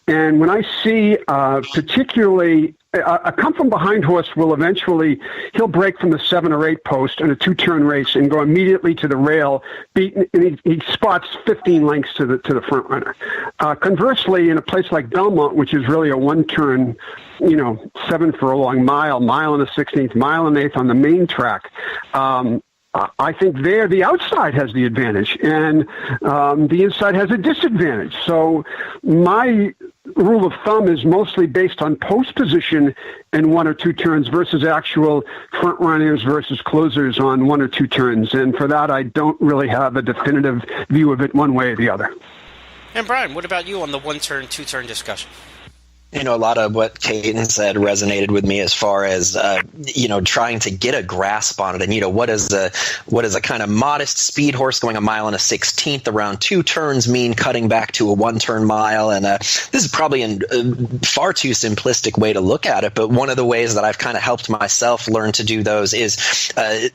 And when I see particularly a come-from-behind horse will eventually, he'll break from the 7 or 8 post in a 2-turn race and go immediately to the rail, and he spots 15 lengths to the front runner. Conversely, in a place like Belmont, which is really a 1-turn, 7 furlong mile, 1 1/16, 1 1/8 on the main track, I think there the outside has the advantage, and the inside has a disadvantage. So my rule of thumb is mostly based on post position in 1 or 2 turns versus actual front runners versus closers on 1 or 2 turns. And for that, I don't really have a definitive view of it one way or the other. And Brian, what about you on the 1-turn, 2-turn discussion? A lot of what Caton said resonated with me as far as, trying to get a grasp on it. And, what is a kind of modest speed horse going a mile and a 16th around 2 turns mean cutting back to a 1-turn mile? And this is probably a far too simplistic way to look at it. But one of the ways that I've kind of helped myself learn to do those is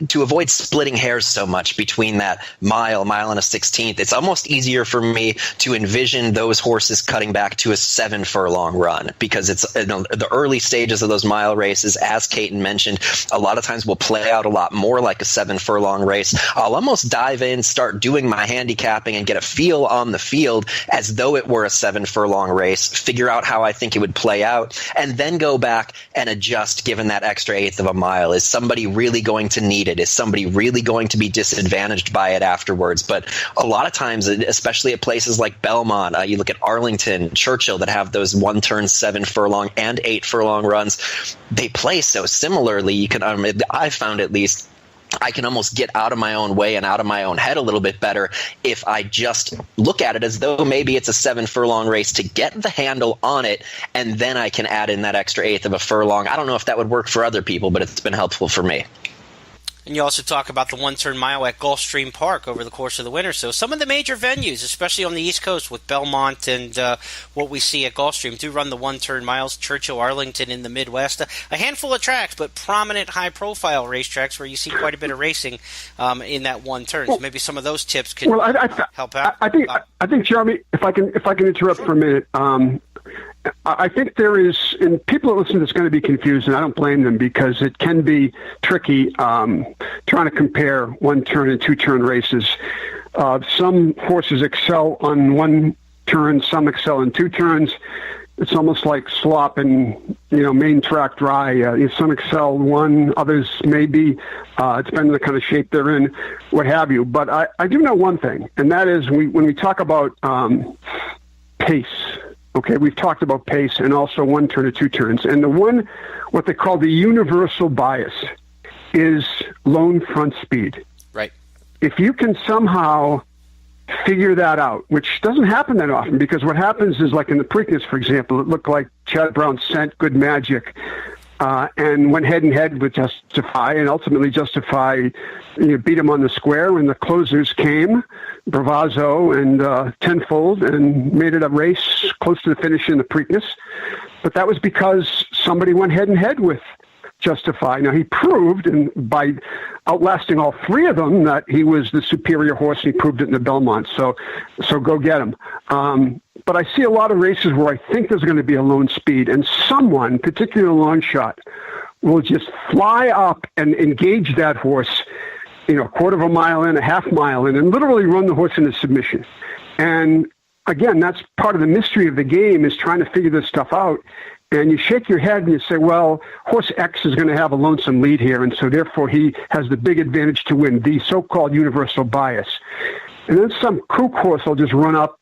to avoid splitting hairs so much between that mile and a 16th. It's almost easier for me to envision those horses cutting back to a 7 furlong run. Because it's the early stages of those mile races, as Caton mentioned, a lot of times will play out a lot more like a 7 furlong race. I'll almost dive in, start doing my handicapping, and get a feel on the field as though it were a 7 furlong race, figure out how I think it would play out, and then go back and adjust given that extra 1/8 of a mile. Is somebody really going to need it? Is somebody really going to be disadvantaged by it afterwards? But a lot of times, especially at places like Belmont, you look at Arlington, Churchill, that have those 1-turn 7 furlong and 8 furlong runs, they play so similarly. You can, I found at least, I can almost get out of my own way and out of my own head a little bit better if I just look at it as though maybe it's a 7 furlong race to get the handle on it, and then I can add in that extra 1/8 of a furlong. I don't know if that would work for other people, but it's been helpful for me. And you also talk about the 1-turn mile at Gulfstream Park over the course of the winter. So some of the major venues, especially on the East Coast with Belmont and what we see at Gulfstream, do run the 1-turn miles. Churchill, Arlington in the Midwest. A handful of tracks, but prominent high-profile racetracks where you see quite a bit of racing in that 1 turn. So maybe some of those tips could help out. I think, Jeremy, if I can interrupt for a minute, I think there is, and people that listen to this are going to be confused, and I don't blame them because it can be tricky trying to compare 1-turn and 2-turn races. Some horses excel on 1 turn, some excel in 2 turns. It's almost like slop and main track dry. Some excel 1, others maybe. It depends on the kind of shape they're in, what have you. But I do know one thing, and that is when we talk about pace. Okay, we've talked about pace and also 1 turn or 2 turns. And the one, what they call the universal bias, is lone front speed. Right. If you can somehow figure that out, which doesn't happen that often, because what happens is, like in the Preakness, for example, it looked like Chad Brown sent Good Magic and went head-and-head with Justify, and ultimately Justify beat him on the square when the closers came, Bravazzo and Tenfold, and made it a race close to the finish in the Preakness. But that was because somebody went head-and-head with Justify. Now, he proved, and by outlasting all 3 of them, that he was the superior horse, and he proved it in the Belmont. So go get him. But I see a lot of races where I think there's going to be a lone speed, and someone, particularly a long shot, will just fly up and engage that horse, a 1/4 mile in, a 1/2 mile in, and literally run the horse into submission. And again, that's part of the mystery of the game, is trying to figure this stuff out. And you shake your head and you say, well, horse X is going to have a lonesome lead here, and so therefore he has the big advantage to win, the so-called universal bias. And then some kook horse will just run up,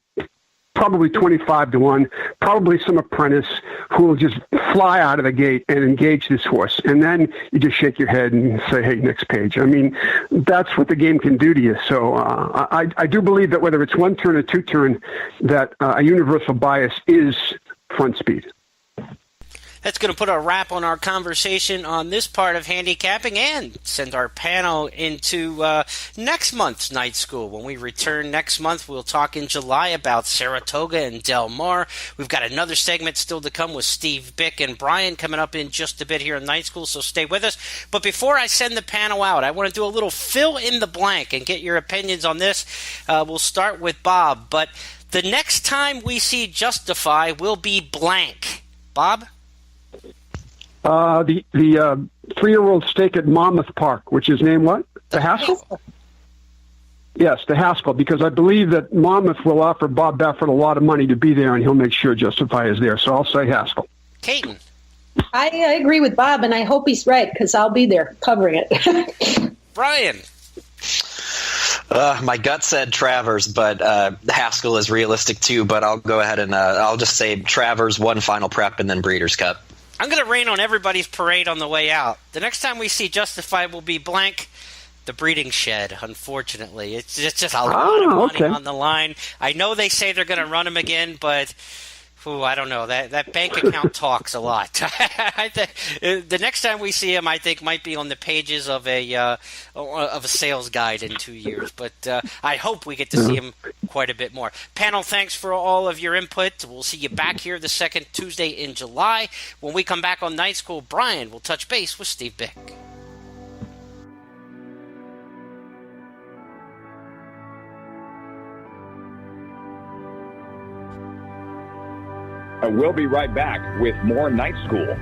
probably 25-1, probably some apprentice who will just fly out of the gate and engage this horse. And then you just shake your head and say, hey, next page. I mean, that's what the game can do to you. So I do believe that whether it's 1 turn or 2 turn, that a universal bias is front speed. That's going to put a wrap on our conversation on this part of handicapping and send our panel into next month's night school. When we return next month, we'll talk in July about Saratoga and Del Mar. We've got another segment still to come with Steve Byk and Brian coming up in just a bit here in night school, so stay with us. But before I send the panel out, I want to do a little fill in the blank and get your opinions on this. We'll start with Bob, but the next time we see Justify will be blank. Bob? The 3-year-old stake at Monmouth Park, which is named what? The Haskell? Yes, the Haskell, because I believe that Monmouth will offer Bob Baffert a lot of money to be there, and he'll make sure Justify is there. So I'll say Haskell. Caton? I agree with Bob, and I hope he's right, because I'll be there covering it. Brian? My gut said Travers, but Haskell is realistic too. But I'll go ahead and I'll just say Travers, one final prep, and then Breeders' Cup. I'm going to rain on everybody's parade on the way out. The next time we see Justified will be blank. The breeding shed, unfortunately. It's just a lot of money on the line. I know they say they're going to run him again, but I don't know. That bank account talks a lot. I think the next time we see him, I think, might be on the pages of a sales guide in 2 years. But I hope we get to see him quite a bit more. Panel, thanks for all of your input. We'll see you back here the second Tuesday in July. When we come back on Night School, Brian will touch base with Steve Byk. And we'll be right back with more Night School.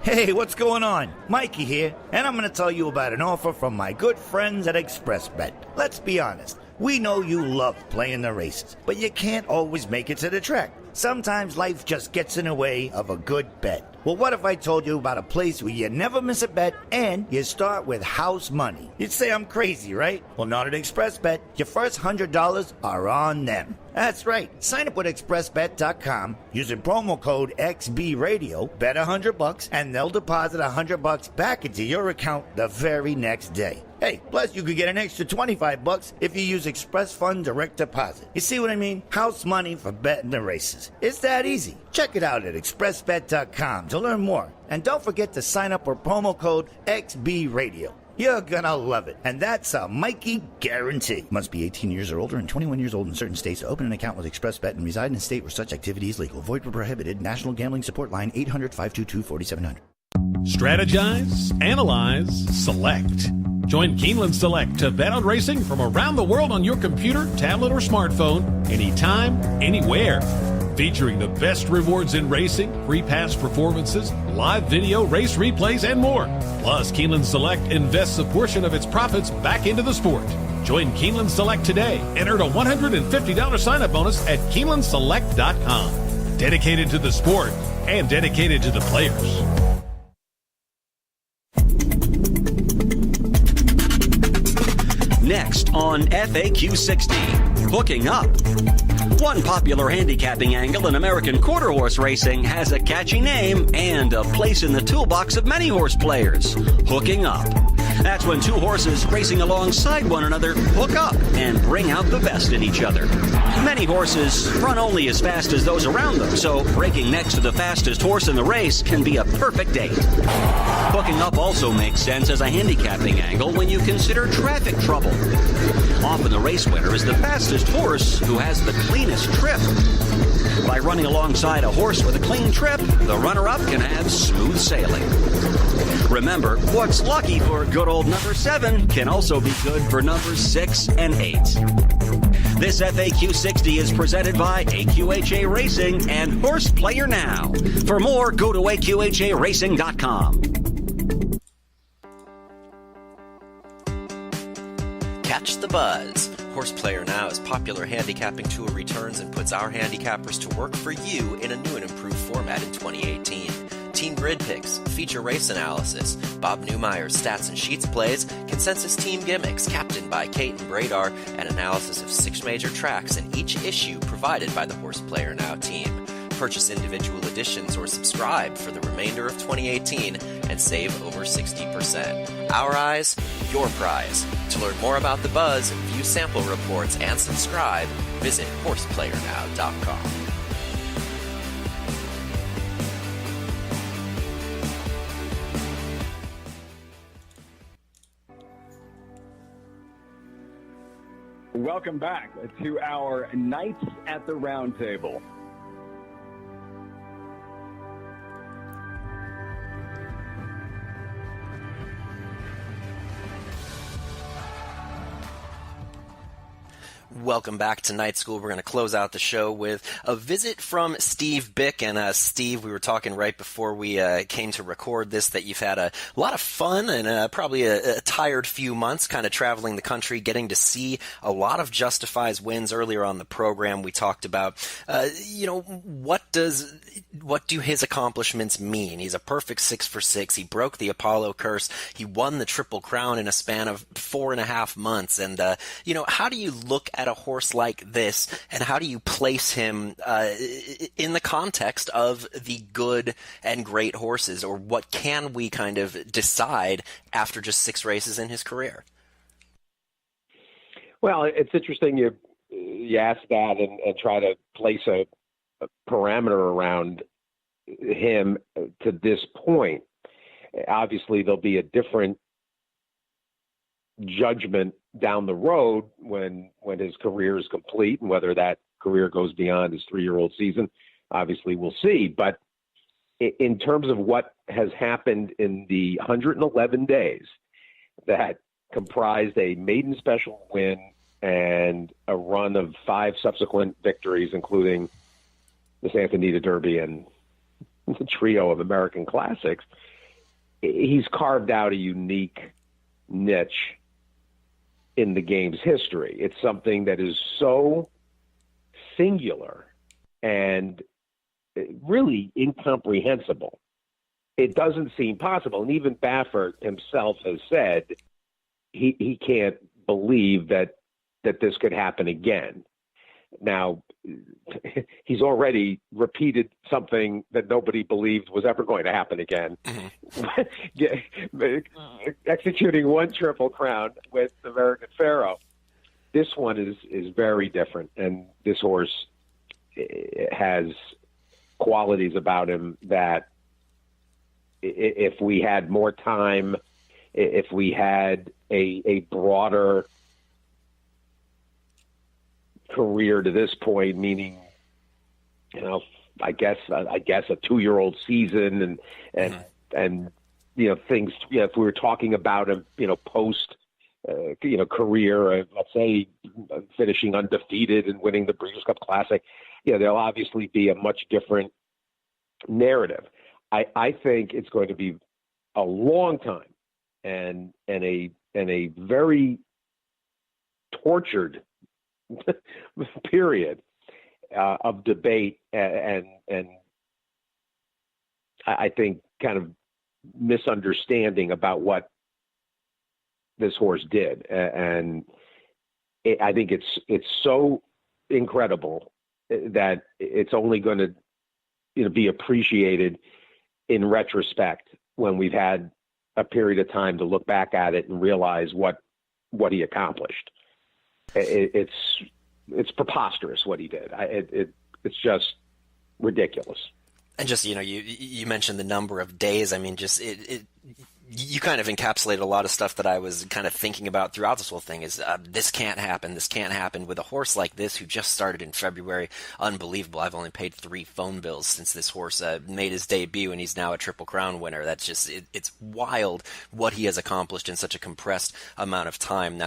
Hey, what's going on? Mikey here, and I'm going to tell you about an offer from my good friends at ExpressBet. Let's be honest, we know you love playing the races, but you can't always make it to the track. Sometimes life just gets in the way of a good bet. Well, what if I told you about a place where you never miss a bet and you start with house money? You'd say I'm crazy, right? Well, not at ExpressBet. Your first $100 are on them. That's right. Sign up with expressbet.com using promo code XBRadio, bet $100, and they'll deposit $100 back into your account the very next day. Hey, plus you could get an extra $25 if you use Express Fund Direct Deposit. You see what I mean? House money for betting the races. It's that easy. Check it out at expressbet.com to learn more. And don't forget to sign up for promo code XBRadio. You're gonna love it. And that's a Mikey guarantee. Must be 18 years or older and 21 years old in certain states to open an account with ExpressBet and reside in a state where such activity is legal. Void where prohibited. National Gambling Support Line 800-522-4700. Strategize, analyze, select. Join Keeneland Select to bet on racing from around the world on your computer, tablet, or smartphone, anytime, anywhere. Featuring the best rewards in racing, free pass performances, live video, race replays, and more. Plus, Keeneland Select invests a portion of its profits back into the sport. Join Keeneland Select today and earn a $150 sign-up bonus at KeenelandSelect.com. Dedicated to the sport and dedicated to the players. Next on FAQ 60, hooking up. One popular handicapping angle in American quarter horse racing has a catchy name and a place in the toolbox of many horse players. Hooking up. That's when two horses racing alongside one another hook up and bring out the best in each other. Many horses run only as fast as those around them, so breaking next to the fastest horse in the race can be a perfect date. Hooking up also makes sense as a handicapping angle when you consider traffic trouble. Often the race winner is the fastest horse who has the cleanest trip. By running alongside a horse with a clean trip, the runner-up can have smooth sailing. Remember, what's lucky for good old number 7 can also be good for numbers 6 and 8. This FAQ 60 is presented by AQHA Racing and Horse Player Now. For more, go to AQHARacing.com. Catch the buzz. Horse Player Now is popular handicapping tool returns and puts our handicappers to work for you in a new and improved format in 2018. Team grid picks, feature race analysis, Bob Neumeier's stats and sheets plays, consensus team gimmicks captained by Caton Bredar, and analysis of 6 major tracks in each issue provided by the Horse Player Now team. Purchase individual editions or subscribe for the remainder of 2018 and save over 60%. Our eyes, your prize. To learn more about the buzz, view sample reports, and subscribe, visit horseplayernow.com. Welcome back to our Knights at the Round Table. Welcome back to Night School. We're going to close out the show with a visit from Steve Byk. And Steve, we were talking right before we came to record this that you've had a lot of fun and probably a tired few months kind of traveling the country, getting to see a lot of Justify's wins. Earlier on the program, we talked about, what do his accomplishments mean? He's a perfect 6 for 6. He broke the Apollo curse. He won the Triple Crown in a span of 4.5 months. And, how do you look at a horse like this, and how do you place him in the context of the good and great horses, or what can we kind of decide after just 6 races in his career? Well, it's interesting you ask that and try to place a parameter around him to this point. Obviously, there'll be a different judgment down the road when his career is complete, and whether that career goes beyond his 3-year-old season, obviously we'll see. But in terms of what has happened in the 111 days that comprised a maiden special win and a run of 5 subsequent victories, including the Santa Anita Derby and the trio of American Classics, he's carved out a unique niche in the game's history. It's something that is so singular and really incomprehensible. It doesn't seem possible. And even Baffert himself has said he can't believe that this could happen again. Now, he's already repeated something that nobody believed was ever going to happen again. Executing 1 Triple Crown with American Pharaoh. This one is very different, and this horse has qualities about him that if we had more time, if we had a broader career to this point, meaning, I guess a 2-year-old season and things, if we were talking about him, post, career, let's say finishing undefeated and winning the Breeders' Cup Classic, there'll obviously be a much different narrative. I think it's going to be a long time and a very tortured period of debate and I think kind of misunderstanding about what this horse did, and I think it's so incredible that it's only going to be appreciated in retrospect when we've had a period of time to look back at it and realize what he accomplished. It's preposterous what he did. It's just ridiculous. And just, you mentioned the number of days. I mean, just you kind of encapsulated a lot of stuff that I was kind of thinking about throughout this whole thing is this can't happen. This can't happen with a horse like this who just started in February. Unbelievable. I've only paid 3 phone bills since this horse made his debut, and he's now a Triple Crown winner. That's just, it's wild what he has accomplished in such a compressed amount of time.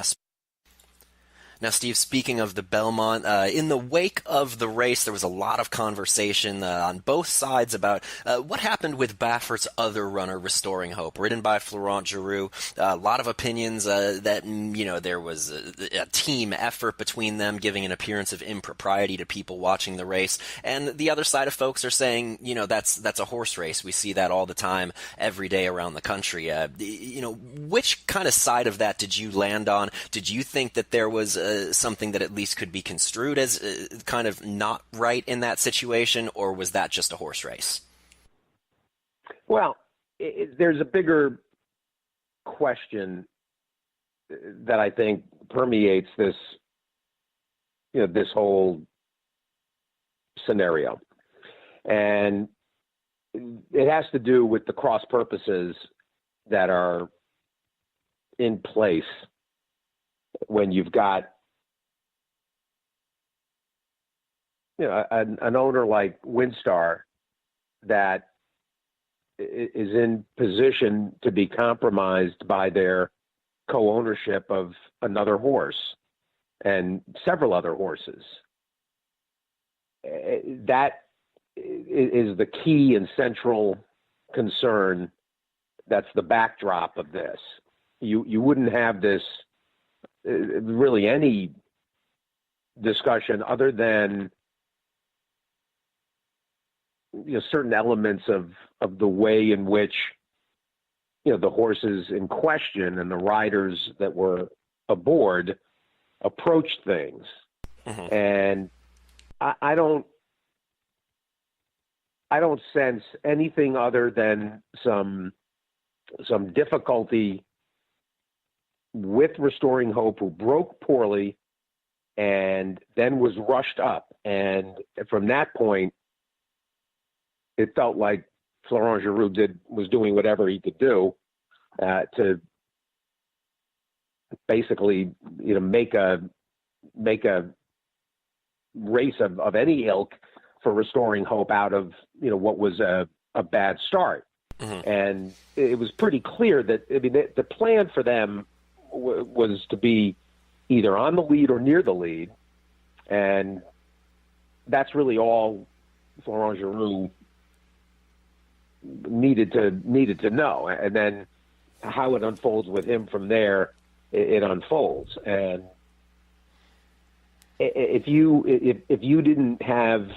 Now, Steve, speaking of the Belmont, in the wake of the race, there was a lot of conversation on both sides about what happened with Baffert's other runner, Restoring Hope, ridden by Florent Giroux. A lot of opinions that, there was a team effort between them, giving an appearance of impropriety to people watching the race. And the other side of folks are saying, that's a horse race. We see that all the time, every day around the country. Which kind of side of that did you land on? Did you think that there was something that at least could be construed as kind of not right in that situation, or was that just a horse race? Well, there's a bigger question that I think permeates this, this whole scenario. And it has to do with the cross purposes that are in place when you've got an owner like Windstar that is in position to be compromised by their co-ownership of another horse. and several other horses. That is the key and central concern. That's the backdrop of this. You wouldn't have this really any discussion other than certain elements of the way in which the horses in question and the riders that were aboard approached things. Mm-hmm. And I don't sense anything other than some difficulty with Restoring Hope, who broke poorly and then was rushed up. And from that point, it felt like Florent Geroux was doing whatever he could do to basically, make a race of any ilk for Restoring Hope out of what was a bad start. Mm-hmm. And it was pretty clear that the plan for them was to be either on the lead or near the lead, and that's really all Florent Geroux needed to know. And then how it unfolds with him from there, it unfolds. And if you didn't have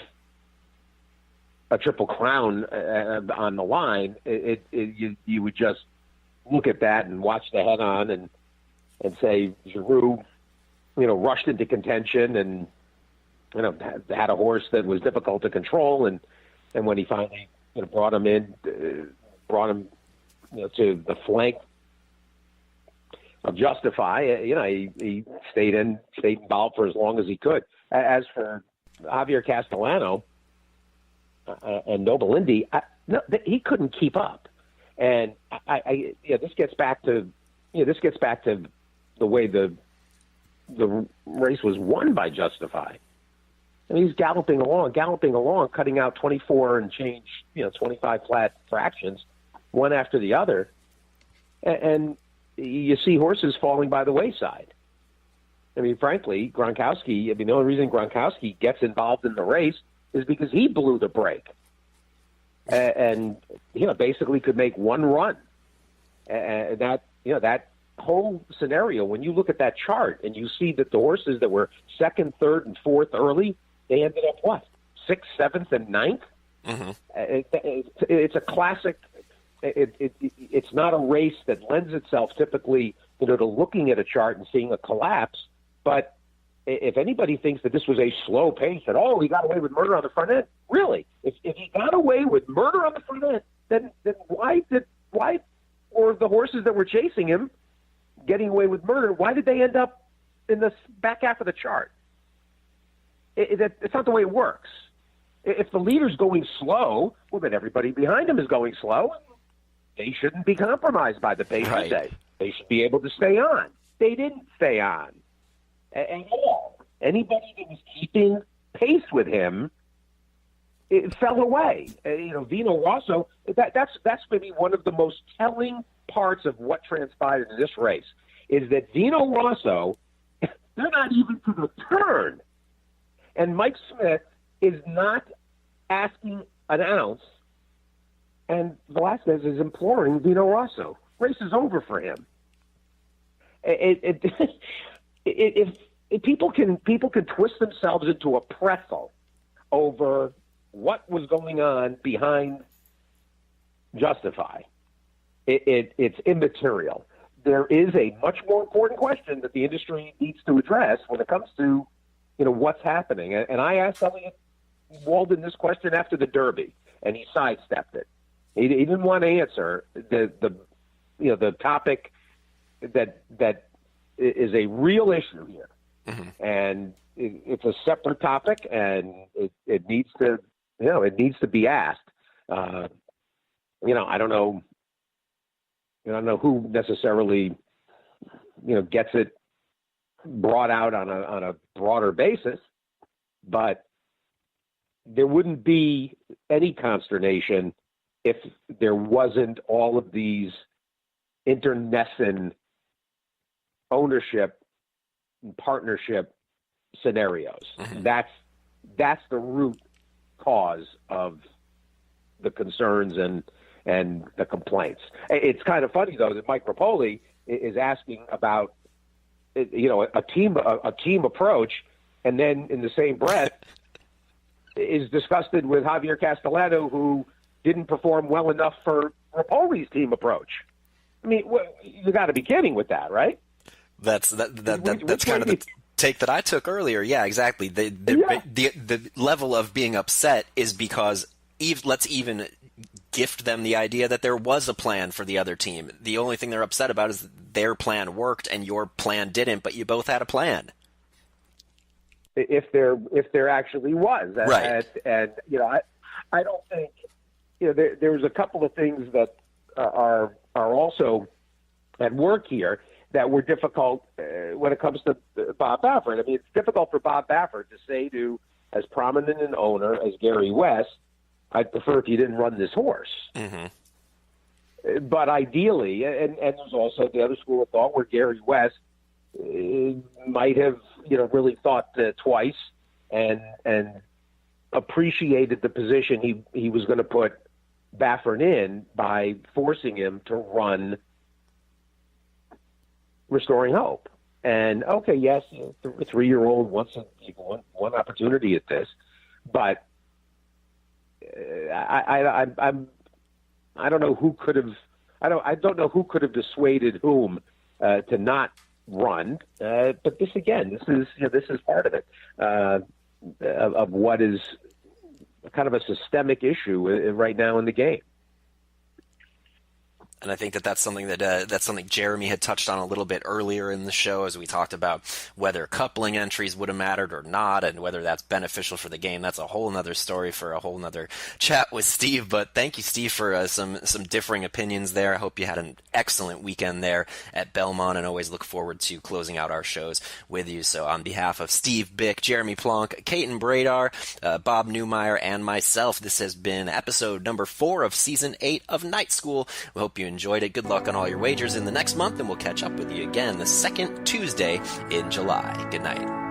a Triple Crown on the line, you would just look at that and watch the head on and say Geroux, rushed into contention and had a horse that was difficult to control, and when he finally brought him to the flank of Justify, he stayed involved for as long as he could. As for Javier Castellano and Noble Indy, he couldn't keep up, and this gets back to the way the race was won by Justify. And he's galloping along, cutting out 24 and change, 25 flat fractions, one after the other, and you see horses falling by the wayside. I mean, frankly, Gronkowski. The only reason Gronkowski gets involved in the race is because he blew the brake, and basically could make one run. And that whole scenario, when you look at that chart and you see that the horses that were second, third, and fourth early, they ended up what? 6th, 7th, and 9th? Mm-hmm. It's a classic. It's not a race that lends itself typically, to looking at a chart and seeing a collapse. But if anybody thinks that this was a slow pace, that he got away with murder on the front end, really? If he got away with murder on the front end, then why were the horses that were chasing him getting away with murder? Why did they end up in the back half of the chart? It's not the way it works. If the leader's going slow, well, then everybody behind him is going slow. They shouldn't be compromised by the pace today. They should be able to stay on. They didn't stay on at all. Anybody that was keeping pace with him, it fell away. Vino Rosso, that's maybe one of the most telling parts of what transpired in this race, is that Vino Rosso, they're not even to the turn. And Mike Smith is not asking an ounce, and Velasquez is imploring Vino Rosso. Race is over for him. If people can twist themselves into a pretzel over what was going on behind Justify, it's immaterial. There is a much more important question that the industry needs to address when it comes to what's happening. And I asked Elliot Walden this question after the Derby, and he sidestepped it. He didn't want to answer the topic that is a real issue here. Mm-hmm. And it's a separate topic, and it needs to be asked. I don't know who necessarily gets it brought out on a broader basis, but there wouldn't be any consternation if there wasn't all of these internecine ownership partnership scenarios. That's the root cause of the concerns and the complaints. It's kind of funny though that Mike Rapoli is asking about a team approach, and then in the same breath is disgusted with Javier Castellano, who didn't perform well enough for Rapoli's team approach. I mean, you got to be kidding with that, right? That's kind of the take that I took earlier. Yeah, exactly. The level of being upset is because let's even gift them the idea that there was a plan for the other team. The only thing they're upset about is their plan worked and your plan didn't, but you both had a plan. If there actually was, right? And I don't think there's a couple of things that are also at work here that were difficult when it comes to Bob Baffert. I mean, it's difficult for Bob Baffert to say to as prominent an owner as Gary West, I'd prefer if you didn't run this horse. Mm-hmm. But ideally, and there's also the other school of thought where Gary West might have, really thought twice and appreciated the position he was going to put Baffert in by forcing him to run Restoring Hope. And okay, yes, the 3-year-old wants one opportunity at this, but I don't know who could have. I don't know who could have dissuaded whom to not run. But this is part of it of what is kind of a systemic issue right now in the game. And I think that's something that's something Jeremy had touched on a little bit earlier in the show as we talked about whether coupling entries would have mattered or not and whether that's beneficial for the game. That's a whole nother story for a whole nother chat with Steve. But thank you, Steve, for some differing opinions there. I hope you had an excellent weekend there at Belmont and always look forward to closing out our shows with you. So on behalf of Steve Byk, Jeremy Plonk, Caton Bredar, Bob Neumeier, and myself, this has been episode number 4 of Season 8 of Night School. We hope you enjoyed it. Good luck on all your wagers in the next month, and we'll catch up with you again the second Tuesday in July. Good night.